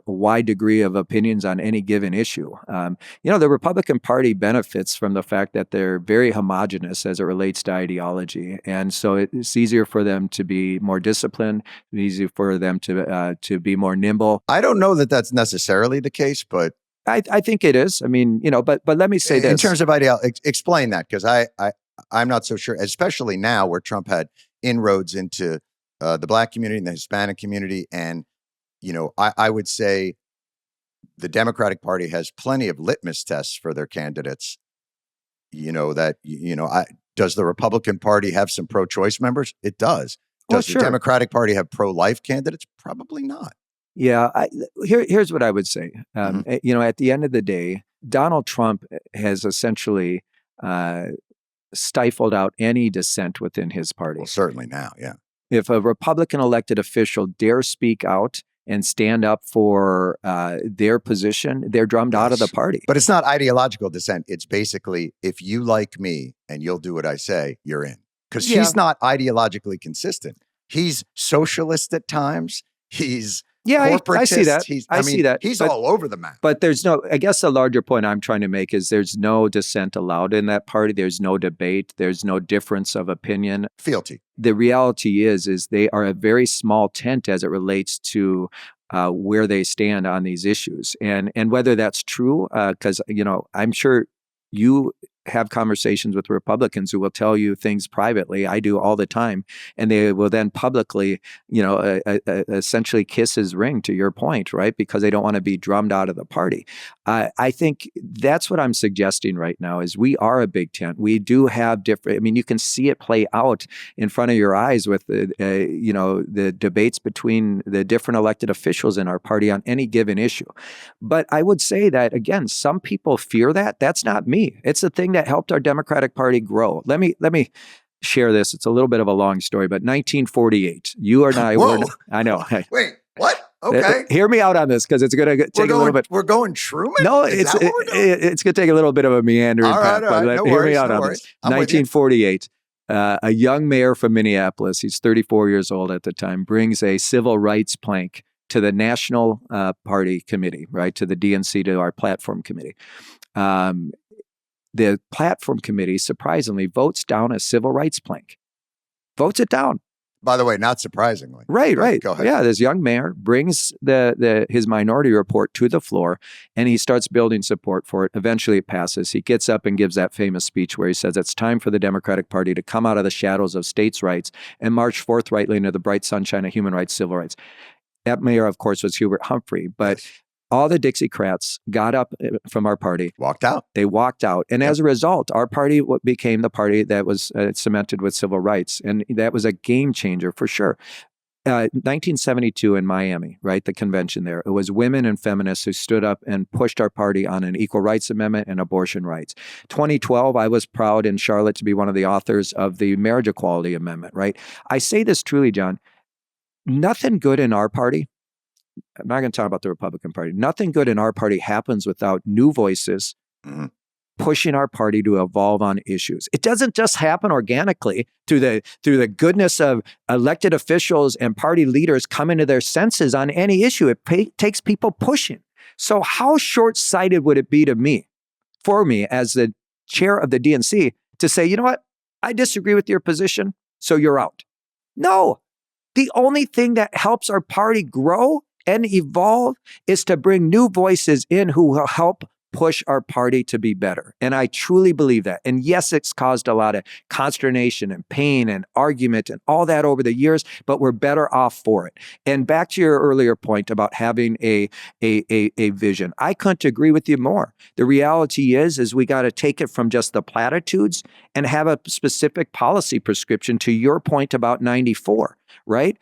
A: wide degree of opinions on any given issue. The Republican Party benefits from the fact that they're very homogenous as it relates to ideology, and so it's easier for them to be more disciplined. Easy for them to be more nimble.
B: I don't know that that's necessarily the case, but
A: I think it is. I mean, but let me say this.
B: In terms of ideology, explain that, because I'm not so sure, especially now where Trump had inroads into the Black community and the Hispanic community. And, I would say the Democratic Party has plenty of litmus tests for their candidates. Does the Republican Party have some pro-choice members? It does. Does the Democratic Party have pro-life candidates? Probably not.
A: Yeah. Here's what I would say. At the end of the day, Donald Trump has essentially stifled out any dissent within his party.
B: Well, certainly now, yeah.
A: If a Republican elected official dares speak out and stand up for their position, they're drummed out of the party.
B: But it's not ideological dissent. It's basically, if you like me and you'll do what I say, you're in. Because he's not ideologically consistent. He's socialist at times. He's corporatist.
A: I see that. I see that.
B: He's all over the map.
A: But I guess the larger point I'm trying to make is there's no dissent allowed in that party. There's no debate. There's no difference of opinion.
B: Fealty.
A: The reality is they are a very small tent as it relates to where they stand on these issues. And whether that's true, because, I'm sure you have conversations with Republicans who will tell you things privately. I do all the time. And they will then publicly, essentially kiss his ring, to your point, right? Because they don't want to be drummed out of the party. I think that's what I'm suggesting right now is we are a big tent. We do have different, you can see it play out in front of your eyes with the debates between the different elected officials in our party on any given issue. But I would say that, again, some people fear that. That's not me. It's the thing that helped our Democratic Party grow. Let me share this. It's a little bit of a long story, but 1948, you and I were, I know.
B: Wait, what? Okay.
A: Hear me out on this, because it's going to take a little bit.
B: We're going Truman?
A: No, it's going to take a little bit of a meandering path.
B: All right.
A: Hear me out on this. 1948, a young mayor from Minneapolis, he's 34 years old at the time, brings a civil rights plank to the National Party Committee, right, to the DNC, to our platform committee. The platform committee, surprisingly, votes down a civil rights plank. Votes it down.
B: By the way, not surprisingly.
A: Right.
B: Go ahead.
A: Yeah, this young mayor brings his minority report to the floor, and he starts building support for it. Eventually, it passes. He gets up and gives that famous speech where he says it's time for the Democratic Party to come out of the shadows of states' rights and march forthrightly into the bright sunshine of human rights, civil rights. That mayor, of course, was Hubert Humphrey, but all the Dixiecrats got up from our party.
B: Walked out.
A: They walked out. And as a result, our party became the party that was cemented with civil rights. And that was a game changer for sure. 1972 in Miami, right? The convention there. It was women and feminists who stood up and pushed our party on an equal rights amendment and abortion rights. 2012, I was proud in Charlotte to be one of the authors of the marriage equality amendment, right? I say this truly, John, nothing good in our party, I'm not going to talk about the Republican Party. Nothing good in our party happens without new voices pushing our party to evolve on issues. It doesn't just happen organically through the goodness of elected officials and party leaders coming to their senses on any issue. It takes people pushing. So how short-sighted would it be for me as the chair of the DNC to say, you know what, I disagree with your position, so you're out. No, the only thing that helps our party grow and evolve is to bring new voices in who will help push our party to be better. And I truly believe that. And yes, it's caused a lot of consternation and pain and argument and all that over the years, but we're better off for it. And back to your earlier point about having a vision, I couldn't agree with you more. The reality is we got to take it from just the platitudes and have a specific policy prescription to your point about 94, right?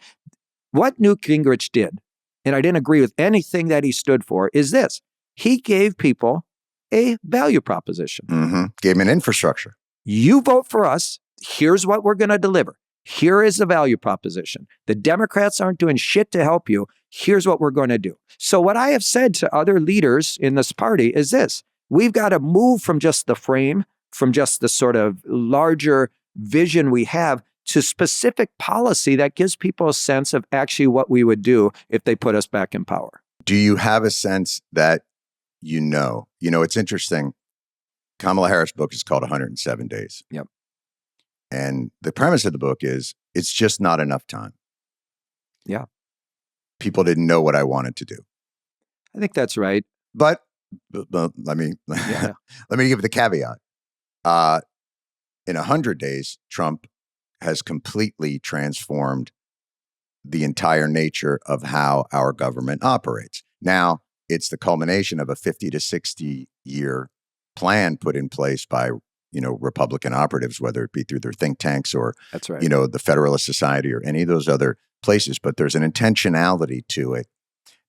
A: What Newt Gingrich did, and I didn't agree with anything that he stood for, is this. He gave people a value proposition.
B: Gave them an infrastructure.
A: You vote for us. Here's what we're going to deliver. Here is the value proposition. The Democrats aren't doing shit to help you. Here's what we're going to do. So what I have said to other leaders in this party is this. We've got to move from just the frame, from just the sort of larger vision we have, to specific policy that gives people a sense of actually what we would do if they put us back in power.
B: Do you have a sense that it's interesting. Kamala Harris' book is called 107 Days.
A: Yep.
B: And the premise of the book is it's just not enough time.
A: Yeah.
B: People didn't know what I wanted to do.
A: I think that's right.
B: But let me give the caveat. In 100 days, Trump has completely transformed the entire nature of how our government operates. Now, it's the culmination of a 50 to 60 year plan put in place by, Republican operatives, whether it be through their think tanks or,
A: that's right.
B: The Federalist Society or any of those other places. But there's an intentionality to it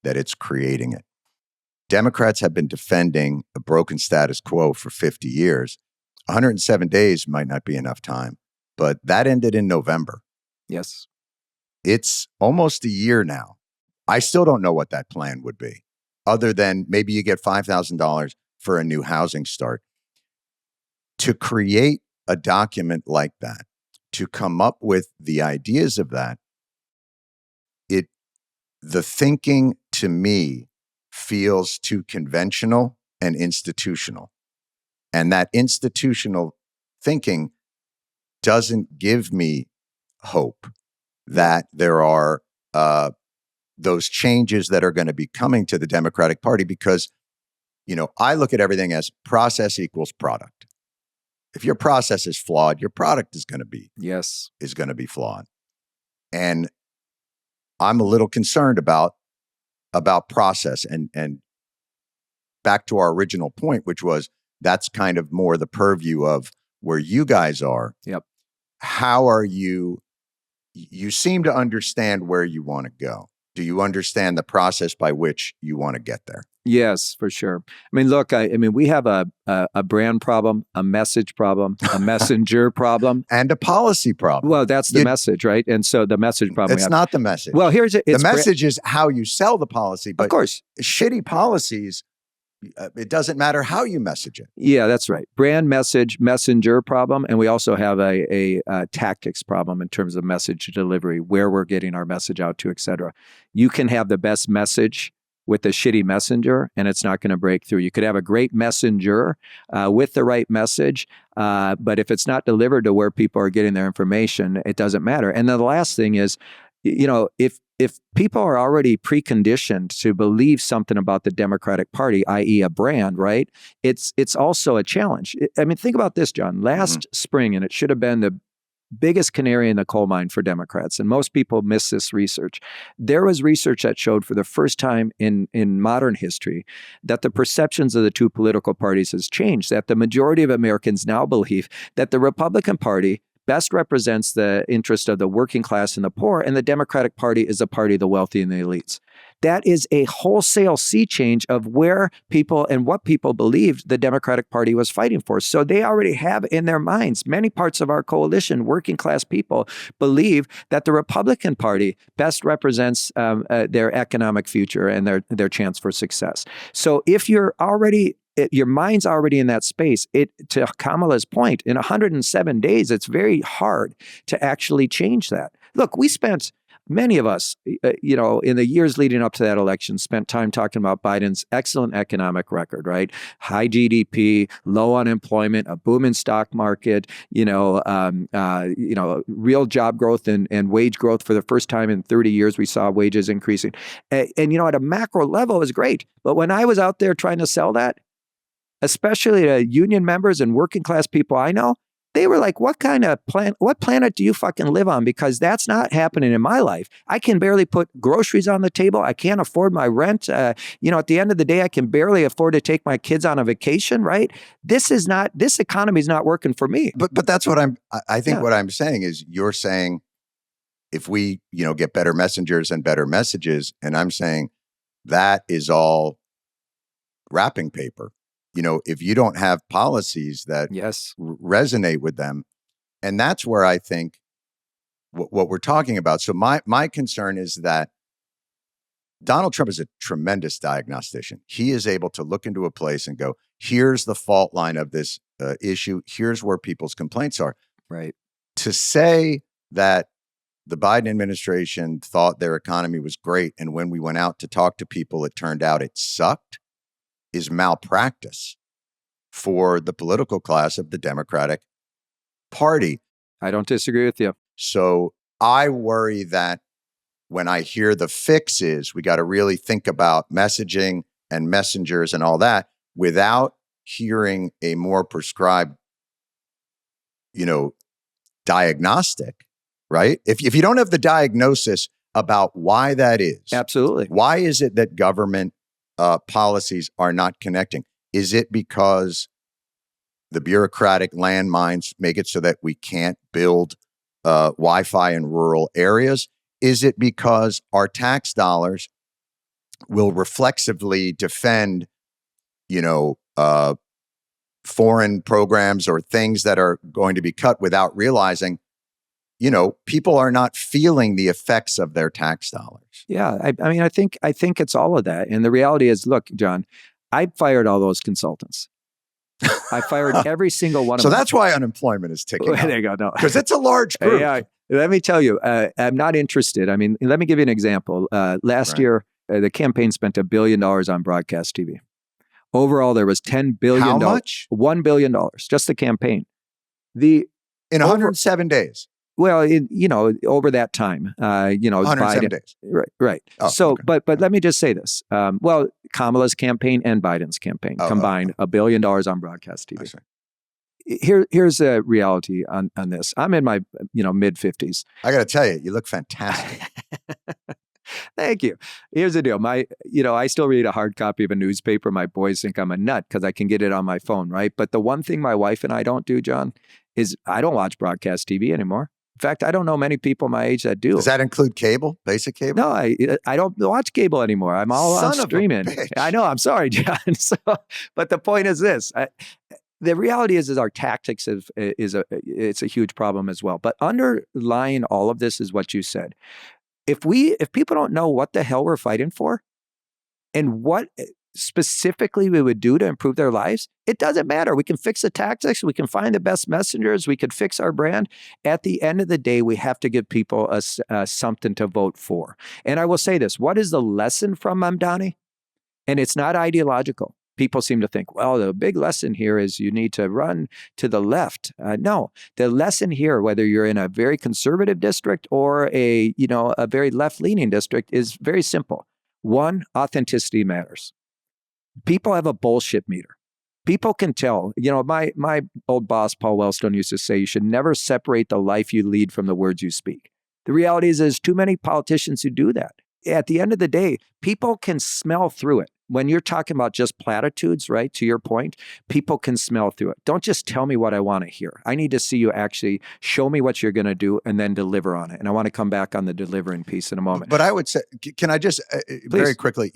B: that it's creating it. Democrats have been defending a broken status quo for 50 years. 107 days might not be enough time. But that ended in November.
A: Yes.
B: It's almost a year now. I still don't know what that plan would be, other than maybe you get $5,000 for a new housing start. To create a document like that, to come up with the ideas of that, the thinking to me feels too conventional and institutional. And that institutional thinking doesn't give me hope that there are those changes that are going to be coming to the Democratic Party because, I look at everything as process equals product. If your process is flawed, your product is going to be flawed. And I'm a little concerned about process and back to our original point, which was that's kind of more the purview of where you guys are.
A: Yep.
B: How are you seem to understand where you want to go. Do you understand the process by which you want to get there?
A: Yes, for sure. I mean, look, we have a brand problem, a message problem, a messenger problem.
B: And a policy problem.
A: Well, that's the message, right? And so the message problem.
B: It's not the message.
A: Well, the
B: message is how you sell the policy. But
A: of course,
B: shitty policies, it doesn't matter how you message it.
A: Yeah, that's right. Brand, message, messenger problem. And we also have a tactics problem in terms of message delivery, where we're getting our message out to, et cetera. You can have the best message with a shitty messenger, and it's not going to break through. You could have a great messenger with the right message, but if it's not delivered to where people are getting their information, it doesn't matter. And then the last thing is, if people are already preconditioned to believe something about the Democratic Party, i.e. a brand, right? It's also a challenge. I mean, think about this, John. Last spring, and it should have been the biggest canary in the coal mine for Democrats, and most people miss this research. There was research that showed for the first time in modern history that the perceptions of the two political parties has changed, that the majority of Americans now believe that the Republican Party best represents the interest of the working class and the poor, and the Democratic Party is a party of the wealthy and the elites. That is a wholesale sea change of where people and what people believed the Democratic Party was fighting for. So they already have in their minds, many parts of our coalition, working class people believe that the Republican Party best represents their economic future and their chance for success. So if you're already your mind's already in that space. To Kamala's point, in 107 days, it's very hard to actually change that. Look, many of us, in the years leading up to that election, spent time talking about Biden's excellent economic record, right? High GDP, low unemployment, a booming stock market, real job growth and wage growth for the first time in 30 years. We saw wages increasing. And at a macro level, it was great. But when I was out there trying to sell that, especially to union members and working class people I know, they were like, what planet do you fucking live on? Because that's not happening in my life. I can barely put groceries on the table. I can't afford my rent. At the end of the day, I can barely afford to take my kids on a vacation, right? This economy is not working for me.
B: But that's what I think what I'm saying is, you're saying if we, get better messengers and better messages, and I'm saying that is all wrapping paper. If you don't have policies that resonate with them, and that's where I think what we're talking about. So my concern is that Donald Trump is a tremendous diagnostician. He is able to look into a place and go, here's the fault line of this issue. Here's where people's complaints are.
A: Right.
B: To say that the Biden administration thought their economy was great, and when we went out to talk to people, it turned out it sucked, is malpractice for the political class of the Democratic Party.
A: I don't disagree with you.
B: So I worry that when I hear the fix is we got to really think about messaging and messengers and all that without hearing a more prescribed, diagnostic, right? If you don't have the diagnosis about why that is.
A: Absolutely.
B: Why is it that government policies are not connecting? Is it because the bureaucratic landmines make it so that we can't build Wi-Fi in rural areas? Is it because our tax dollars will reflexively defend, foreign programs or things that are going to be cut without realizing, people are not feeling the effects of their tax dollars?
A: Yeah, I think it's all of that. And the reality is, look, John, I fired all those consultants. I fired every single one of them.
B: So that's why unemployment is ticking up.
A: There you go. No,
B: because it's a large group.
A: Yeah, let me tell you, I'm not interested. I mean, let me give you an example. Last year, the campaign spent $1 billion on broadcast TV. Overall, there was $10 billion.
B: How much?
A: $1 billion, just the campaign.
B: In 107 days.
A: Well, over that time,
B: 107 days.
A: Right.
B: Oh,
A: so,
B: okay.
A: but let me just say this. Kamala's campaign and Biden's campaign combined $1 billion on broadcast TV. Here's the reality on this. I'm in my, mid 50s.
B: I got to tell you, you look fantastic.
A: Thank you. Here's the deal. I still read a hard copy of a newspaper. My boys think I'm a nut because I can get it on my phone, right? But the one thing my wife and I don't do, John, is I don't watch broadcast TV anymore. In fact, I don't know many people my age that do.
B: Does that include cable, basic cable?
A: No, I don't watch cable anymore. I'm all on streaming. I know. I'm sorry, John. But the point is this. The reality is our tactics it's a huge problem as well. But underlying all of this is what you said. If people don't know what the hell we're fighting for and what specifically we would do to improve their lives, it doesn't matter. We can fix the tactics. We can find the best messengers. We could fix our brand. At the end of the day, we have to give people something to vote for. And I will say this. What is the lesson from Mamdani? And it's not ideological. People seem to think, well, the big lesson here is you need to run to the left. No, the lesson here, whether you're in a very conservative district or a very left-leaning district, is very simple. One, authenticity matters. People have a bullshit meter. People can tell. My old boss, Paul Wellstone, used to say, you should never separate the life you lead from the words you speak. The reality is there's too many politicians who do that. At the end of the day, people can smell through it. When you're talking about just platitudes, right, to your point, people can smell through it. Don't just tell me what I want to hear. I need to see you actually show me what you're going to do and then deliver on it. And I want to come back on the delivering piece in a moment.
B: But I would say, can I just very quickly,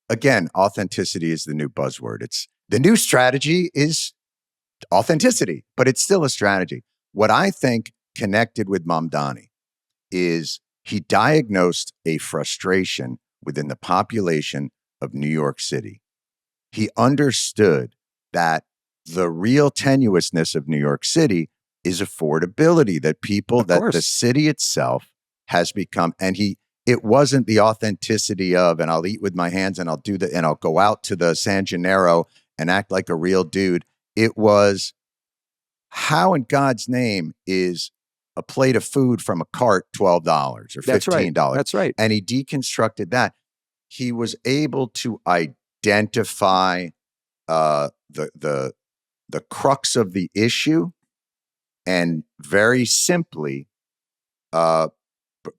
B: again, authenticity is the new buzzword. It's the new strategy is authenticity, but it's still a strategy. What I think connected with Mamdani is he diagnosed a frustration within the population of New York City. He understood that the real tenuousness of New York City is affordability, that the city itself has become, and it wasn't the authenticity of, and I'll eat with my hands and I'll do that, and I'll go out to the San Gennaro and act like a real dude. It was, how in God's name is a plate of food from a cart $12 or $15?
A: That's right.
B: And he deconstructed that. He was able to identify the crux of the issue and very simply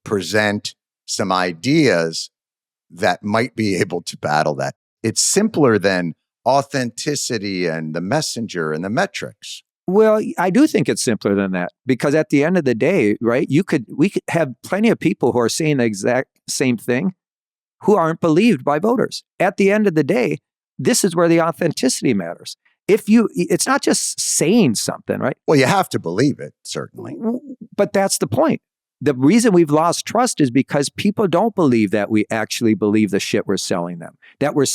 B: present some ideas that might be able to battle that. It's simpler than authenticity and the messenger and the metrics.
A: Well, I do think it's simpler than that, because at the end of the day, right, we could have plenty of people who are saying the exact same thing who aren't believed by voters. At the end of the day, this is where the authenticity matters. It's not just saying something, right?
B: Well, you have to believe it, certainly.
A: But that's the point. The reason we've lost trust is because people don't believe that we actually believe the shit we're selling them. That we're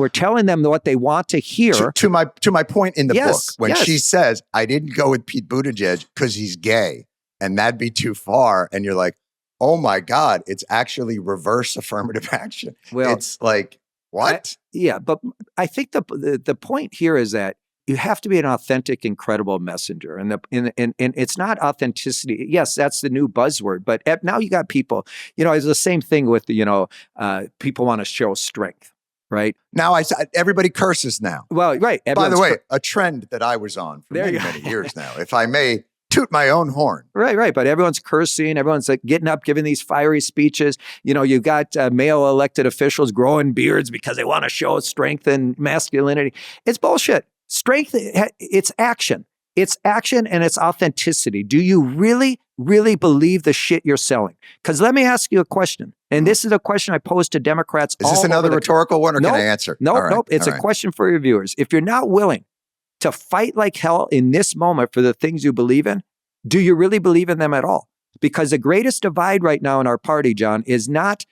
A: telling them what they want to hear.
B: To my point in the book, when she says, I didn't go with Pete Buttigieg because he's gay, and that'd be too far. And you're like, oh my God, it's actually reverse affirmative action. Well, it's like, what?
A: But I think the point here is that you have to be an authentic and credible messenger. And it's not authenticity. Yes, that's the new buzzword. But now you got people, it's the same thing with, people want to show strength, right?
B: Now everybody curses now.
A: Well, right.
B: By the way, a trend that I was on for many years now, if I may toot my own horn.
A: Right. But everyone's cursing. Everyone's like getting up, giving these fiery speeches. You got male elected officials growing beards because they want to show strength and masculinity. It's bullshit. Strength, it's action. It's action and it's authenticity. Do you really, really believe the shit you're selling? Because let me ask you a question. And this is a question I pose to Democrats.
B: Is this another rhetorical one, or can I answer?
A: Nope. It's a question for your viewers. If you're not willing to fight like hell in this moment for the things you believe in, do you really believe in them at all? Because the greatest divide right now in our party, John, is not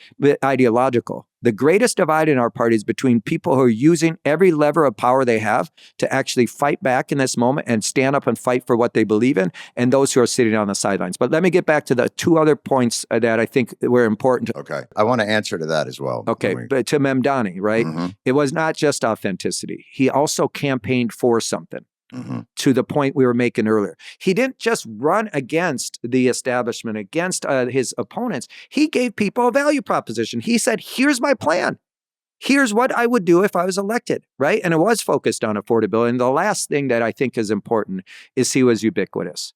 A: ideological. The greatest divide in our party is between people who are using every lever of power they have to actually fight back in this moment and stand up and fight for what they believe in, and those who are sitting on the sidelines. But let me get back to the two other points that I think were important.
B: Okay. I want to answer to that as well.
A: Okay. But to Mamdani, right?
B: Mm-hmm.
A: It was not just authenticity. He also campaigned for something. Mm-hmm. To the point we were making earlier. He didn't just run against the establishment, against his opponents. He gave people a value proposition. He said, here's my plan. Here's what I would do if I was elected, right? And it was focused on affordability. And the last thing that I think is important is he was ubiquitous,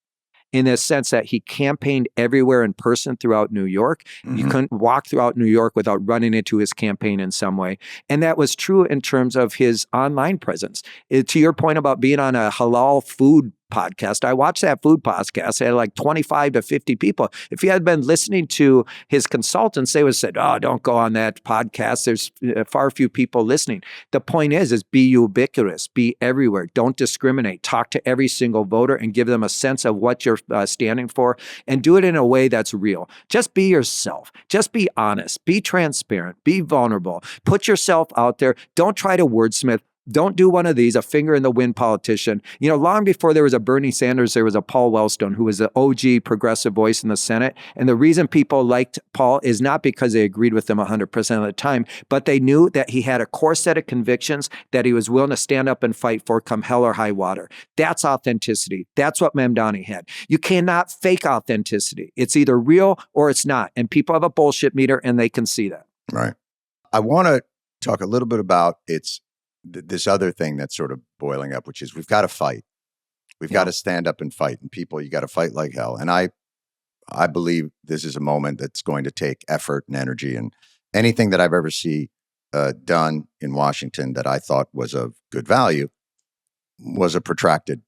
A: in the sense that he campaigned everywhere in person throughout New York. Mm-hmm. You couldn't walk throughout New York without running into his campaign in some way. And that was true in terms of his online presence. To your point about being on a halal food podcast, I watched that food podcast. It had like 25 to 50 people. If you had been listening to his consultants, they would have said, oh, don't go on that podcast. There's far few people listening. The point is be ubiquitous, be everywhere. Don't discriminate. Talk to every single voter and give them a sense of what you're standing for, and do it in a way that's real. Just be yourself. Just be honest. Be transparent. Be vulnerable. Put yourself out there. Don't try to wordsmith. Don't do one of these, a finger in the wind politician. You know, long before there was a Bernie Sanders, there was a Paul Wellstone who was the OG progressive voice in the Senate. And the reason people liked Paul is not because they agreed with him 100% of the time, but they knew that he had a core set of convictions that he was willing to stand up and fight for come hell or high water. That's authenticity. That's what Mamdani had. You cannot fake authenticity. It's either real or it's not. And people have a bullshit meter and they can see that.
B: Right. I want to talk a little bit about this other thing that's sort of boiling up, which is we've got to fight. We've got to stand up and fight. And people, you got to fight like hell. And I believe this is a moment that's going to take effort and energy. And anything that I've ever seen done in Washington that I thought was of good value was a protracted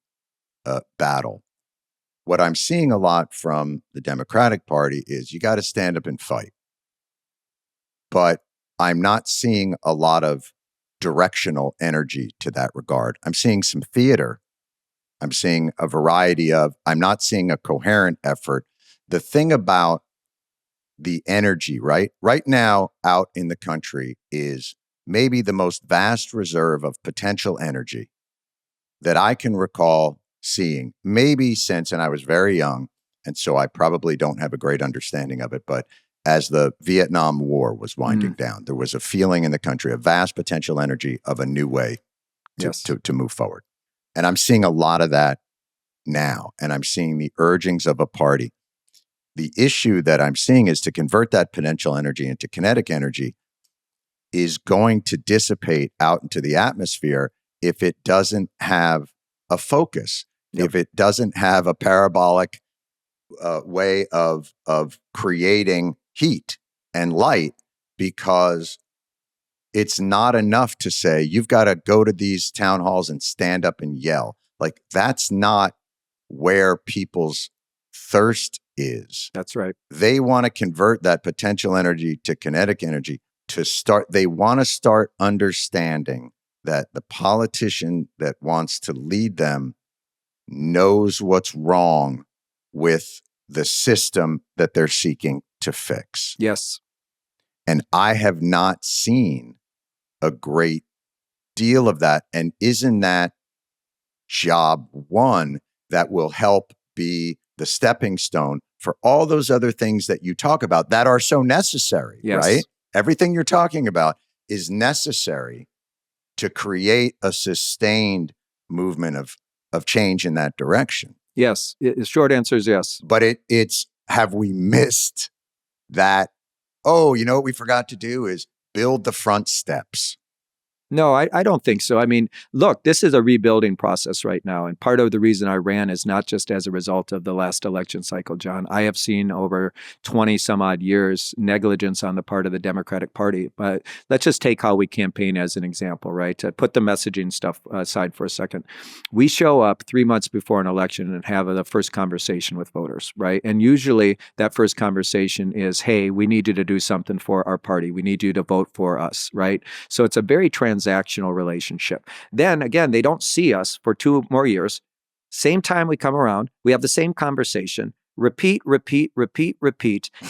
B: battle. What I'm seeing a lot from the Democratic Party is you got to stand up and fight. But I'm not seeing a lot of directional energy to that regard. I'm seeing some theater. I'm seeing a variety of, I'm not seeing a coherent effort. The thing about the energy, right now out in the country is maybe the most vast reserve of potential energy that I can recall seeing, maybe since, and I was very young, and so I probably don't have a great understanding of it, but as the Vietnam War was winding down, there was a feeling in the country, a vast potential energy of a new way to move forward. And I'm seeing a lot of that now, and I'm seeing the urgings of a party. The issue that I'm seeing is to convert that potential energy into kinetic energy is going to dissipate out into the atmosphere if it doesn't have a focus, if it doesn't have a parabolic way of creating heat and light, because it's not enough to say you've got to go to these town halls and stand up and yell. Like, that's not where people's thirst is.
A: That's right.
B: They want to convert that potential energy to kinetic energy to start. They want to start understanding that the politician that wants to lead them knows what's wrong with the system that they're seeking to fix.
A: Yes.
B: And I have not seen a great deal of that. And isn't that job one that will help be the stepping stone for all those other things that you talk about that are so necessary, right? Everything you're talking about is necessary to create a sustained movement of change in that direction.
A: Yes. The short answer is yes.
B: But it's, have we missed that? Oh, you know what we forgot to do is build the front steps.
A: No, I don't think so. I mean, look, this is a rebuilding process right now. And part of the reason I ran is not just as a result of the last election cycle, John. I have seen over 20 some odd years negligence on the part of the Democratic Party. But let's just take how we campaign as an example, right? To put the messaging stuff aside for a second. We show up 3 months before an election and have the first conversation with voters, right? And usually that first conversation is, hey, we need you to do something for our party. We need you to vote for us, right? So it's a very transactional relationship. Then again, they don't see us for 2 more years. Same time we come around, we have the same conversation, repeat.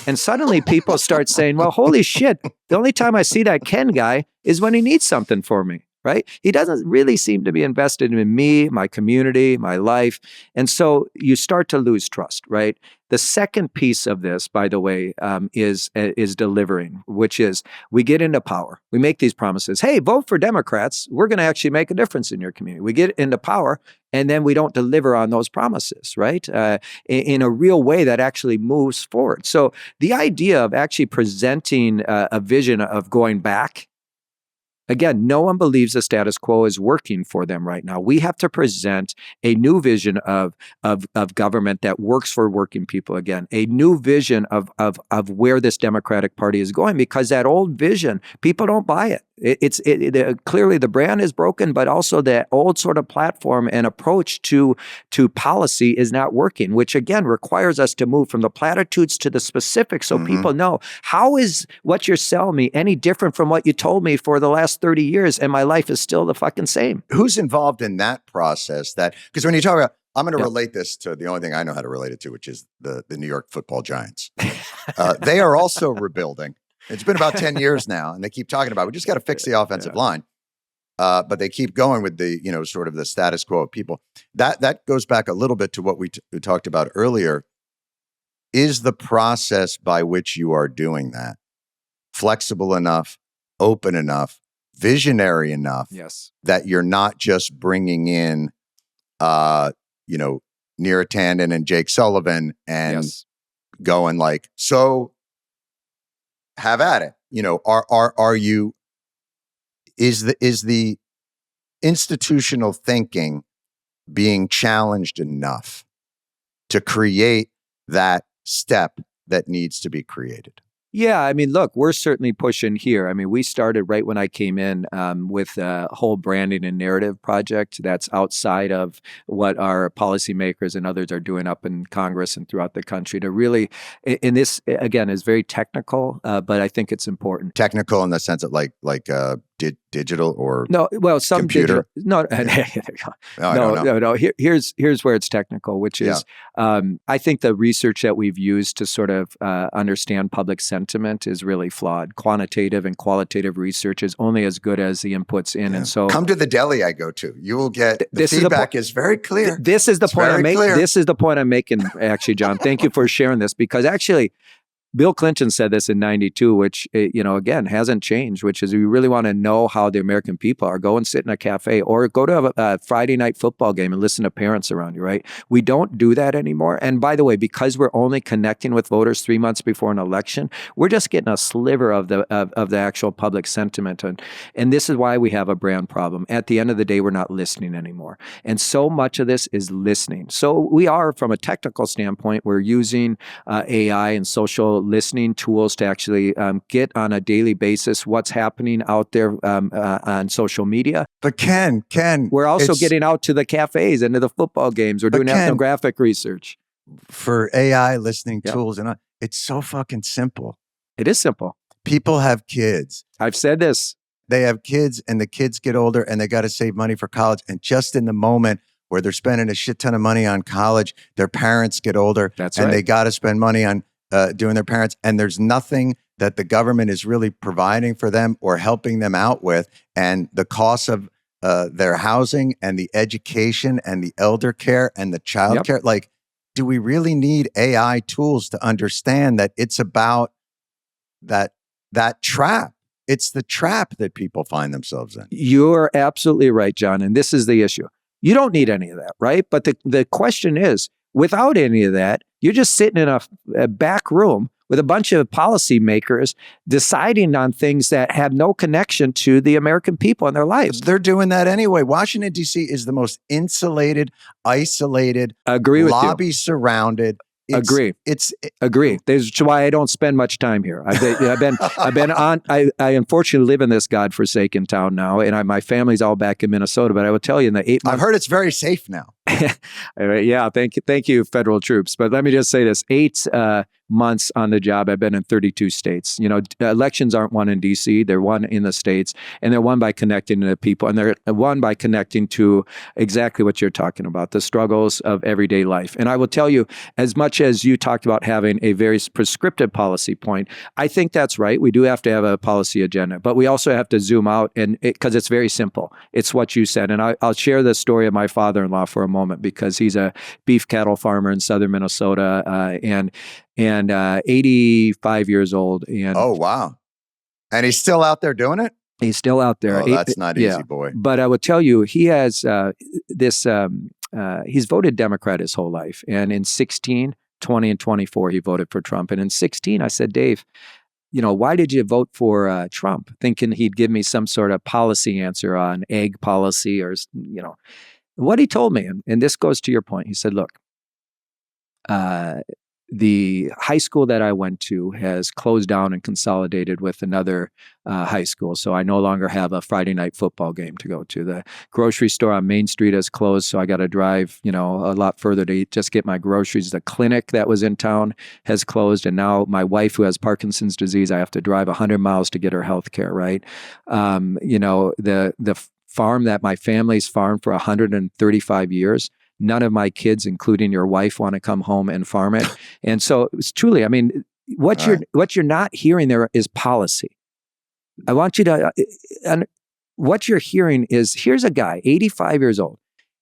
A: And suddenly people start saying, well, holy shit, the only time I see that Ken guy is when he needs something for me, right? He doesn't really seem to be invested in me, my community, my life. And so you start to lose trust, right? The second piece of this, by the way, is delivering, which is we get into power. We make these promises. Hey, vote for Democrats. We're going to actually make a difference in your community. We get into power, and then we don't deliver on those promises, right? In a real way that actually moves forward. So the idea of actually presenting a vision of going back, again, no one believes the status quo is working for them right now. We have to present a new vision of government that works for working people again, a new vision of where this Democratic Party is going, because that old vision, people don't buy it. Clearly the brand is broken, but also the old sort of platform and approach to policy is not working, which again requires us to move from the platitudes to the specifics so people know, how is what you're selling me any different from what you told me for the last 30 years and my life is still the fucking same?
B: Who's involved in that process? Because when you talk about, I'm going to relate this to the only thing I know how to relate it to, which is the New York Football Giants. They are also rebuilding. It's been about 10 years now, and they keep talking about, we just got to fix the offensive line. but they keep going with the, sort of the status quo of people. That goes back a little bit to what we talked about earlier. Is the process by which you are doing that flexible enough, open enough, visionary enough
A: Yes.
B: that you're not just bringing in, Neera Tanden and Jake Sullivan and
A: Yes.
B: going like, so have at it. Are you, is the institutional thinking being challenged enough to create that step that needs to be created?
A: Yeah, I mean, look, we're certainly pushing here. I mean, we started right when I came in with a whole branding and narrative project that's outside of what our policymakers and others are doing up in Congress and throughout the country to really, and this, again, is very technical, but I think it's important.
B: Technical in the sense of like digital or
A: some
B: computer?
A: Digital. No. Here's where it's technical, which is I think the research that we've used to sort of understand public sentiment is really flawed. Quantitative and qualitative research is only as good as the inputs in, and so
B: come to the deli I go to. You will get the feedback is very clear.
A: This is the point I'm making. This is the point I'm making. Actually, John, thank you for sharing this because actually, Bill Clinton said this in '92, which, again, hasn't changed, which is we really want to know how the American people are. Go and sit in a cafe or go to a Friday night football game and listen to parents around you, right? We don't do that anymore. And by the way, because we're only connecting with voters 3 months before an election, we're just getting a sliver of the actual public sentiment. And this is why we have a brand problem. At the end of the day, we're not listening anymore. And so much of this is listening. So we are, from a technical standpoint, we're using AI and social listening tools to actually get on a daily basis what's happening out there on social media.
B: But Ken,
A: we're also getting out to the cafes and to the football games. We're doing ethnographic research.
B: For AI listening tools, and it's so fucking simple.
A: It is simple.
B: People have kids.
A: I've said this.
B: They have kids and the kids get older and they got to save money for college. And just in the moment where they're spending a shit ton of money on college, their parents get older.
A: That's
B: and
A: right.
B: They got to spend money on doing their parents. And there's nothing that the government is really providing for them or helping them out with. And the cost of their housing and the education and the elder care and the child care, like, do we really need AI tools to understand that it's about that trap? It's the trap that people find themselves in.
A: You're absolutely right, John. And this is the issue. You don't need any of that, right? But the question is, without any of that, you're just sitting in a back room with a bunch of policymakers deciding on things that have no connection to the American people and their lives.
B: They're doing that anyway. Washington, D.C. is the most insulated, isolated, lobby surrounded.
A: Agree. That's why I don't spend much time here. I've been on. I unfortunately live in this godforsaken town now, and my family's all back in Minnesota. But I will tell you, in the 8 months,
B: I've heard it's very safe now.
A: Yeah, thank you, federal troops. But let me just say this: 8 months on the job, I've been in 32 states. Elections aren't won in D.C. They're won in the states, and they're won by connecting to the people, and they're won by connecting to exactly what you're talking about, the struggles of everyday life. And I will tell you, as much as you talked about having a very prescriptive policy point, I think that's right. We do have to have a policy agenda, but we also have to zoom out, and because it's very simple. It's what you said, and I'll share the story of my father-in-law for a moment because he's a beef cattle farmer in southern Minnesota, and 85 years old. And
B: oh, wow. And he's still out there doing it?
A: He's still out there.
B: Oh, that's not easy, boy.
A: But I would tell you, he has he's voted Democrat his whole life. And in 16, 20, and 24, he voted for Trump. And in 16, I said, Dave, why did you vote for Trump? Thinking he'd give me some sort of policy answer on egg policy or, What he told me, and this goes to your point, he said, look, the high school that I went to has closed down and consolidated with another high school. So I no longer have a Friday night football game to go to. The grocery store on Main Street is closed. So I got to drive, a lot further to just get my groceries. The clinic that was in town has closed. And now my wife, who has Parkinson's disease, I have to drive 100 miles to get her health care, right? The farm that my family's farmed for 135 years, none of my kids, including your wife, want to come home and farm it. And so it's truly, what you're not hearing there is policy. I want you to, what you're hearing is, here's a guy, 85 years old.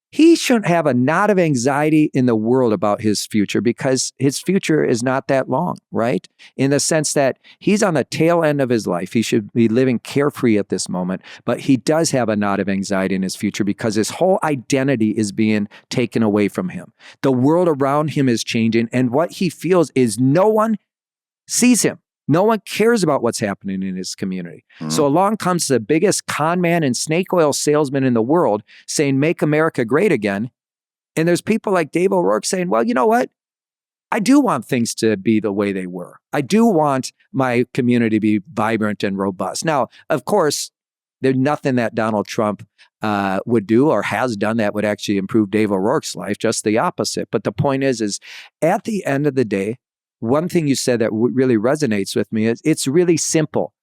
A: He shouldn't have a knot of anxiety in the world about his future because his future is not that long, right? In the sense that he's on the tail end of his life. He should be living carefree at this moment, but he does have a knot of anxiety in his future because his whole identity is being taken away from him. The world around him is changing, and what he feels is no one sees him. No one cares about what's happening in his community. So along comes the biggest con man and snake oil salesman in the world saying, make America great again. And there's people like Dave O'Rourke saying, well, you know what? I do want things to be the way they were. I do want my community to be vibrant and robust. Now, of course, there's nothing that Donald Trump would do or has done that would actually improve Dave O'Rourke's life, just the opposite. But the point is at the end of the day, one thing you said that really resonates with me is it's really simple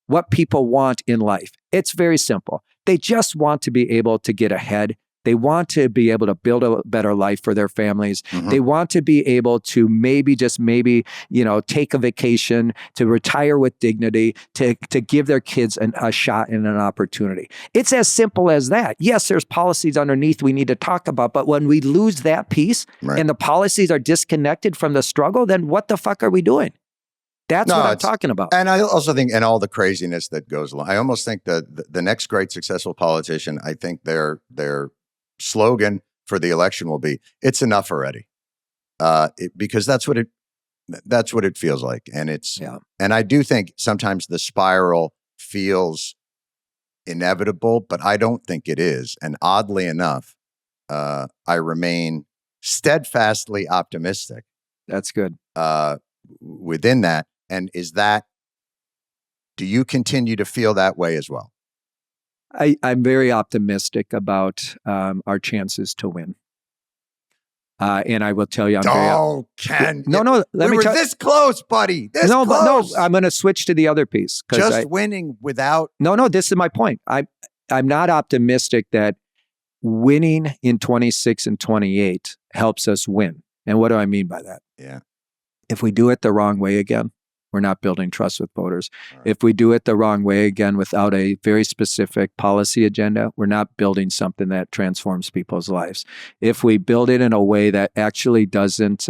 A: what people want in life. It's very simple. They just want to be able to get ahead. They want to be able to build a better life for their families. They want to be able to maybe, take a vacation, to retire with dignity, to give their kids a shot and an opportunity. It's as simple as that. Yes, there's policies underneath we need to talk about, but when we lose that piece and the policies are disconnected from the struggle, then what the fuck are we doing? That's what I'm talking about.
B: And I also think, and all the craziness that goes along, I almost think that the next great successful politician, I think their slogan for the election will be, it's enough already. Because that's what it feels like. And and I do think sometimes the spiral feels inevitable, but I don't think it is. And oddly enough, I remain steadfastly optimistic.
A: That's good.
B: Within that. And do you continue to feel that way as well?
A: I'm very optimistic about our chances to win. And I will tell you,
B: Ken.
A: No.
B: We were this close, buddy. This close.
A: But no, I'm going to switch to the other piece.
B: Winning without.
A: No, this is my point. I'm not optimistic that winning in 26 and 28 helps us win. And what do I mean by that?
B: Yeah.
A: If we do it the wrong way again, we're not building trust with voters.
B: Right.
A: If we do it the wrong way again without a very specific policy agenda, we're not building something that transforms people's lives. If we build it in a way that actually doesn't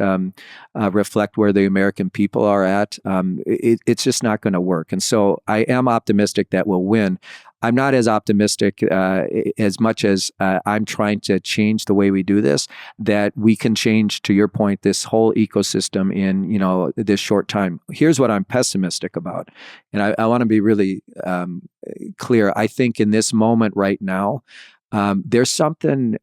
A: reflect where the American people are at, it's just not going to work. And so I am optimistic that we'll win. I'm not as optimistic as much as I'm trying to change the way we do this, that we can change, to your point, this whole ecosystem in, this short time. Here's what I'm pessimistic about. And I want to be really clear. I think in this moment right now, there's something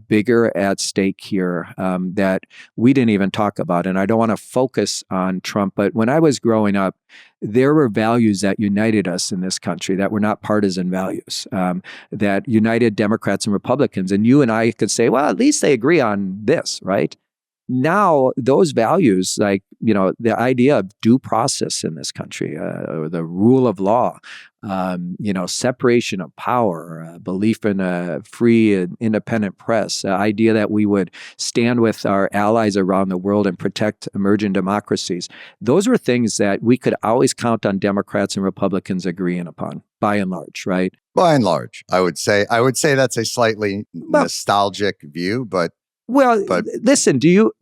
A: bigger at stake here that we didn't even talk about. And I don't want to focus on Trump, but when I was growing up, there were values that united us in this country that were not partisan values, that united Democrats and Republicans. And you and I could say, well, at least they agree on this, right? Now, those values, like, the idea of due process in this country, or the rule of law, separation of power, belief in a free and independent press, the idea that we would stand with our allies around the world and protect emerging democracies. Those were things that we could always count on Democrats and Republicans agreeing upon, by and large, right?
B: By and large, I would say that's a slightly nostalgic view, but.
A: Well, listen, do you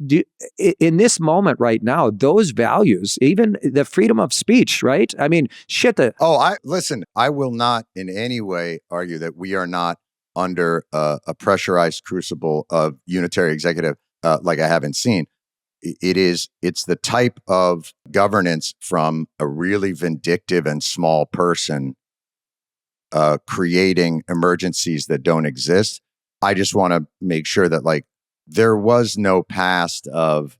A: in this moment right now, those values, even the freedom of speech, right? I mean, shit.
B: I will not in any way argue that we are not under a pressurized crucible of unitary executive like I haven't seen. It's the type of governance from a really vindictive and small person creating emergencies that don't exist. I just want to make sure that, like, there was no past of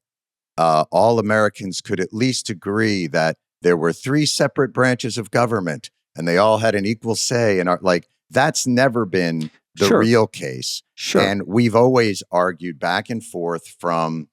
B: all Americans could at least agree that there were three separate branches of government and they all had an equal say. And that's never been the real case.
A: Sure.
B: And we've always argued back and forth from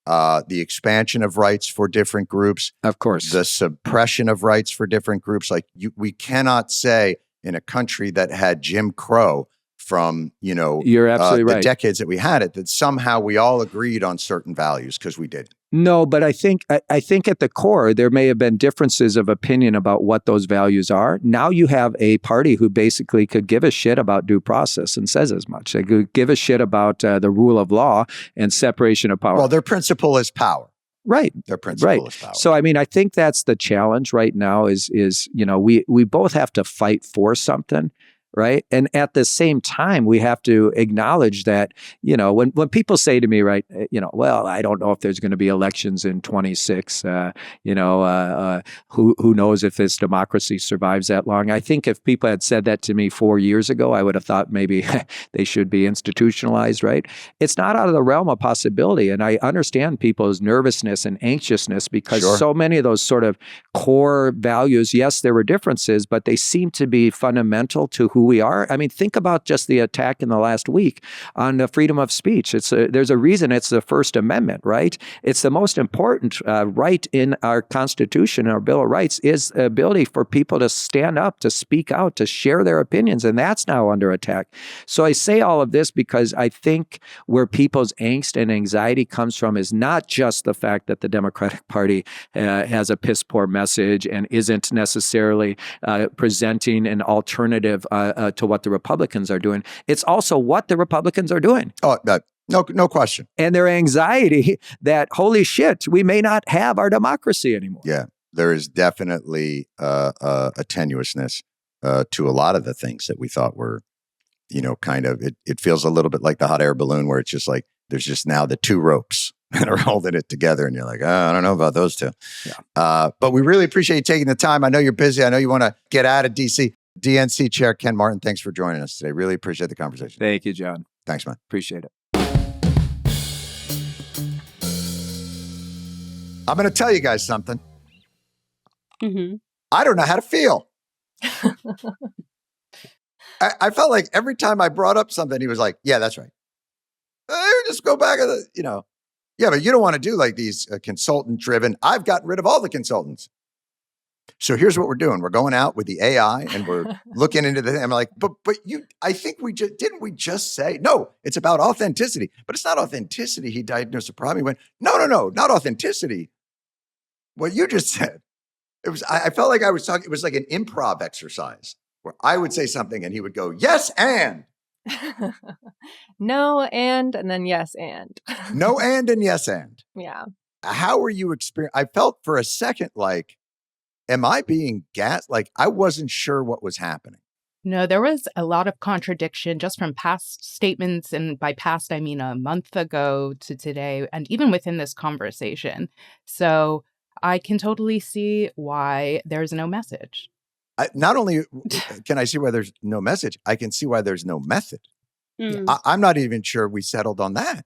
B: the expansion of rights for different groups,
A: of course,
B: the suppression of rights for different groups. We cannot say in a country that had Jim Crow from,
A: You're absolutely
B: the
A: right.
B: decades that we had it, that somehow we all agreed on certain values because we did.
A: No, but I think at the core, there may have been differences of opinion about what those values are. Now you have a party who basically could give a shit about due process and says as much. They could give a shit about the rule of law and separation of power.
B: Well, their principle is power.
A: Right.
B: Their principle is power.
A: So, I mean, I think that's the challenge right now is we both have to fight for something. Right. And at the same time, we have to acknowledge that, when people say to me, right, well, I don't know if there's going to be elections in 26, who knows if this democracy survives that long? I think if people had said that to me 4 years ago, I would have thought maybe they should be institutionalized. Right. It's not out of the realm of possibility. And I understand people's nervousness and anxiousness because so many of those sort of core values, yes, there were differences, but they seem to be fundamental to who we are. I mean, think about just the attack in the last week on the freedom of speech. There's a reason it's the First Amendment, right? It's the most important right in our Constitution, our Bill of Rights, is the ability for people to stand up, to speak out, to share their opinions, and that's now under attack. So I say all of this because I think where people's angst and anxiety comes from is not just the fact that the Democratic Party has a piss poor message and isn't necessarily presenting an alternative to what the Republicans are doing. It's also what the Republicans are doing.
B: Oh, no question.
A: And their anxiety that, holy shit, we may not have our democracy anymore.
B: Yeah, there is definitely a tenuousness to a lot of the things that we thought were, kind of, it feels a little bit like the hot air balloon where it's just like, there's just now the two ropes that are holding it together. And you're like, I don't know about those two. Yeah. But we really appreciate you taking the time. I know you're busy. I know you want to get out of DC. DNC Chair Ken Martin, thanks for joining us today. Really appreciate the conversation.
A: Thank you, John.
B: Thanks, man.
A: Appreciate it.
B: I'm going to tell you guys something.
C: Mm-hmm.
B: I don't know how to feel. I felt like every time I brought up something, he was like, yeah, that's right. Just go back. Yeah, but you don't want to do like these consultant-driven. I've gotten rid of all the consultants. So here's what we're doing. We're going out with the AI and we're looking into the thing. I'm like, but I think didn't we just say, no, it's about authenticity, but it's not authenticity. He diagnosed a problem. He went, no, not authenticity. What you just said, I felt like I was talking, it was like an improv exercise where I would say something and he would go, yes, and.
C: No, and then yes, and.
B: No, and yes, and.
C: Yeah.
B: How were you I felt for a second like, am I being gassed? Like, I wasn't sure what was happening.
D: No, there was a lot of contradiction just from past statements. And by past, I mean a month ago to today, and even within this conversation. So I can totally see why there's no message.
B: Not only can I see why there's no message, I can see why there's no method.
C: Mm.
B: I'm not even sure we settled on that.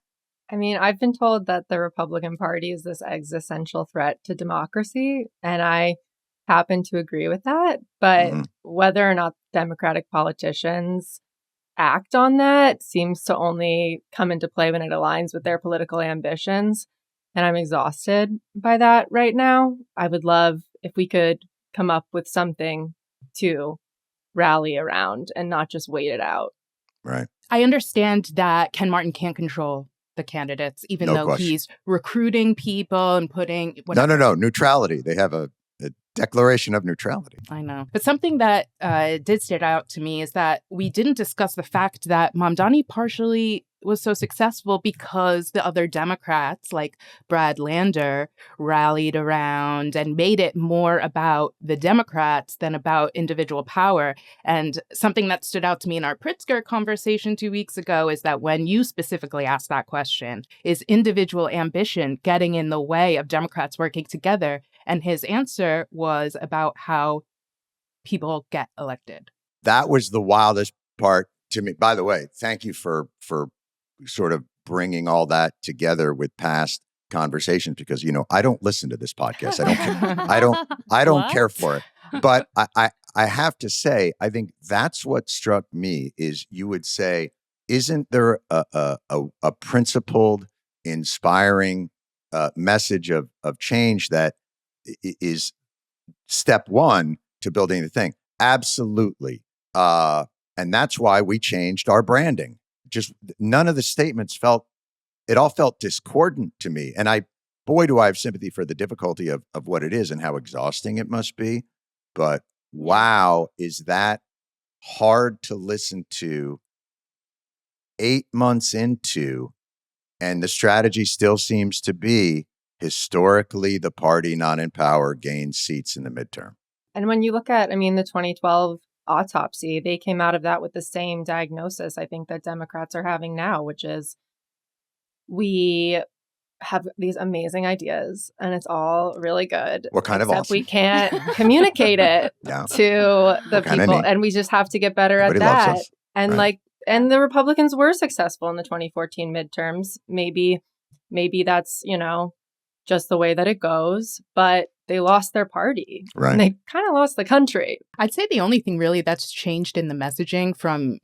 C: I mean, I've been told that the Republican Party is this existential threat to democracy, and I happen to agree with that. But whether or not Democratic politicians act on that seems to only come into play when it aligns with their political ambitions. And I'm exhausted by that right now. I would love if we could come up with something to rally around and not just wait it out.
B: Right.
D: I understand that Ken Martin can't control the candidates, even though he's recruiting people and putting...
B: No. Neutrality. They have a declaration of neutrality.
D: I know. But something that did stand out to me is that we didn't discuss the fact that Mamdani partially was so successful because the other Democrats, like Brad Lander, rallied around and made it more about the Democrats than about individual power. And something that stood out to me in our Pritzker conversation 2 weeks ago is that when you specifically asked that question, is individual ambition getting in the way of Democrats working together? And his answer was about how people get elected.
B: That was the wildest part to me. By the way, thank you for sort of bringing all that together with past conversations, because, you know, I don't listen to this podcast. I don't care for it. But I have to say, I think that's what struck me is you would say, isn't there a principled, inspiring message of change that is step one to building the thing? Absolutely. And that's why we changed our branding. Just none of the statements it all felt discordant to me. And boy, do I have sympathy for the difficulty of what it is and how exhausting it must be. But wow, is that hard to listen to 8 months into, and the strategy still seems to be historically the party not in power gains seats in the midterm.
C: And when you look at, the 2012 autopsy, they came out of that with the same diagnosis I think that Democrats are having now, which is we have these amazing ideas and it's all really good.
B: What kind of awesome?
C: We can't communicate it to the people, and we just have to get better at that. And
B: right.
C: And the Republicans were successful in the 2014 midterms. Maybe that's, just the way that it goes, but they lost their party.
B: Right.
C: And they kind of lost the country.
D: I'd say the only thing really that's changed in the messaging from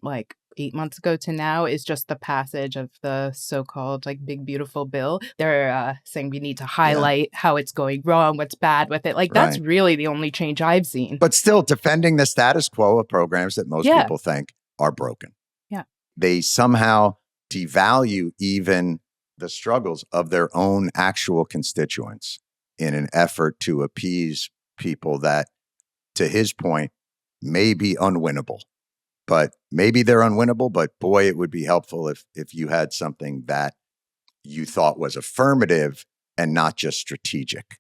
D: 8 months ago to now is just the passage of the so-called big beautiful bill. They're saying we need to highlight how it's going wrong, what's bad with it. That's really the only change I've seen.
B: But still defending the status quo of programs that most people think are broken.
D: Yeah.
B: They somehow devalue even the struggles of their own actual constituents in an effort to appease people that, to his point, may be unwinnable. But maybe they're unwinnable, but boy, it would be helpful if you had something that you thought was affirmative and not just strategic.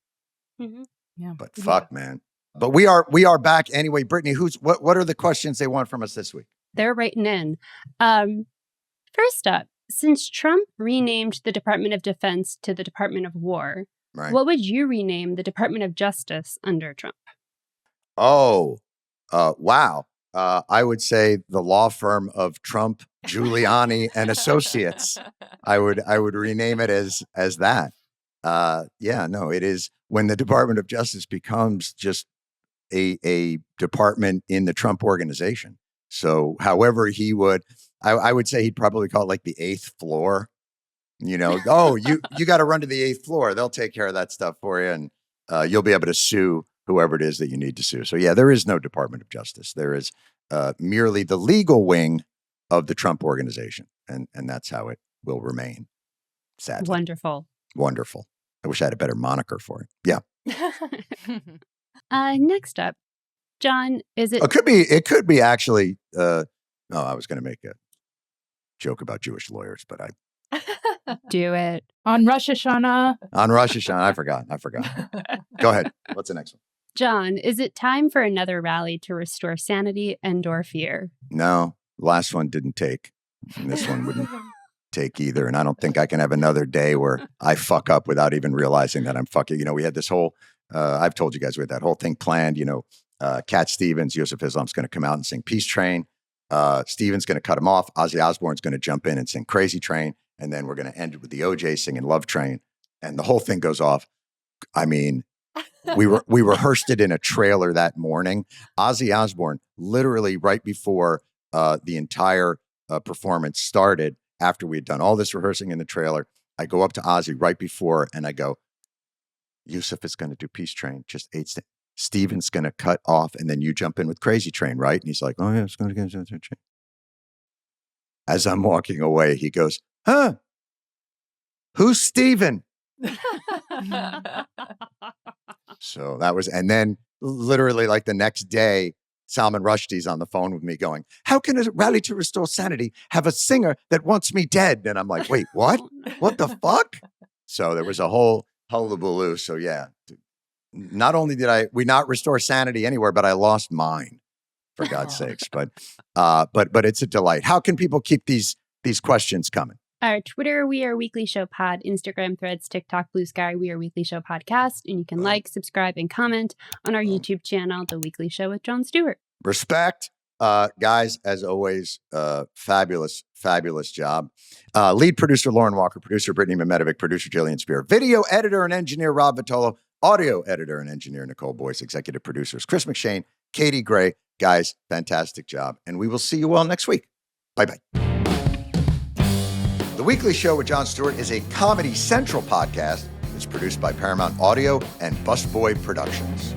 D: Mm-hmm. Yeah.
B: But fuck, man. But we are back anyway. Brittany, what are the questions they want from us this week?
E: They're writing in. First up, since Trump renamed the Department of Defense to the Department of War, what would you rename the Department of Justice under Trump?
B: Oh, wow. I would say the law firm of Trump, Giuliani and Associates. I would rename it as that. It is when the Department of Justice becomes just a department in the Trump organization. So however he would, I would say he'd probably call it the 8th floor. You got to run to the 8th floor. They'll take care of that stuff for you. And you'll be able to sue whoever it is that you need to sue. So there is no Department of Justice. There is merely the legal wing of the Trump organization. And that's how it will remain, sadly. Wonderful. I wish I had a better moniker for it. Yeah.
E: Next up, Jon, is it...
B: It could be actually... I was going to make a joke about Jewish lawyers, but I...
E: Do it.
D: On Rosh Hashanah.
B: I forgot. Go ahead. What's the next one?
E: Jon, is it time for another rally to restore sanity and/or fear?
B: No, the last one didn't take. And this one wouldn't take either. And I don't think I can have another day where I fuck up without even realizing that I'm fucking. We had this whole, I've told you guys, we had that whole thing planned. Cat Stevens, Yusuf Islam's going to come out and sing Peace Train. Stevens going to cut him off. Ozzy Osbourne's going to jump in and sing Crazy Train. And then we're going to end it with the OJ singing Love Train. And the whole thing goes off. I mean, we rehearsed it in a trailer that morning. Ozzy Osbourne, literally right before the entire performance started, after we had done all this rehearsing in the trailer, I go up to Ozzy right before and I go, Yusuf is going to do Peace Train, just 8 steps. Steven's going to cut off and then you jump in with Crazy Train, right? And he's like, oh yeah, it's going to get Train. As I'm walking away, he goes, huh? Who's Steven? So that was, and then literally the next day, Salman Rushdie's on the phone with me going, how can a rally to restore sanity have a singer that wants me dead? And I'm like, wait, what? What the fuck? So there was a whole hullabaloo. So yeah, not only did we not restore sanity anywhere, but I lost mine, for God's sakes. But it's a delight. How can people keep these questions coming?
E: Our Twitter, We Are Weekly Show Pod. Instagram, Threads, TikTok, Blue Sky, We Are Weekly Show Podcast. And you can subscribe, and comment on our YouTube channel, The Weekly Show with Jon Stewart.
B: Respect. Guys, as always, fabulous job. Lead producer, Lauren Walker. Producer, Brittany Mimetovic. Producer, Jillian Spear. Video editor and engineer, Rob Vitolo. Audio editor and engineer, Nicole Boyce. Executive producers, Chris McShane, Katie Gray. Guys, fantastic job. And we will see you all next week. Bye-bye. The Weekly Show with Jon Stewart is a Comedy Central podcast. It's produced by Paramount Audio and Busboy Productions.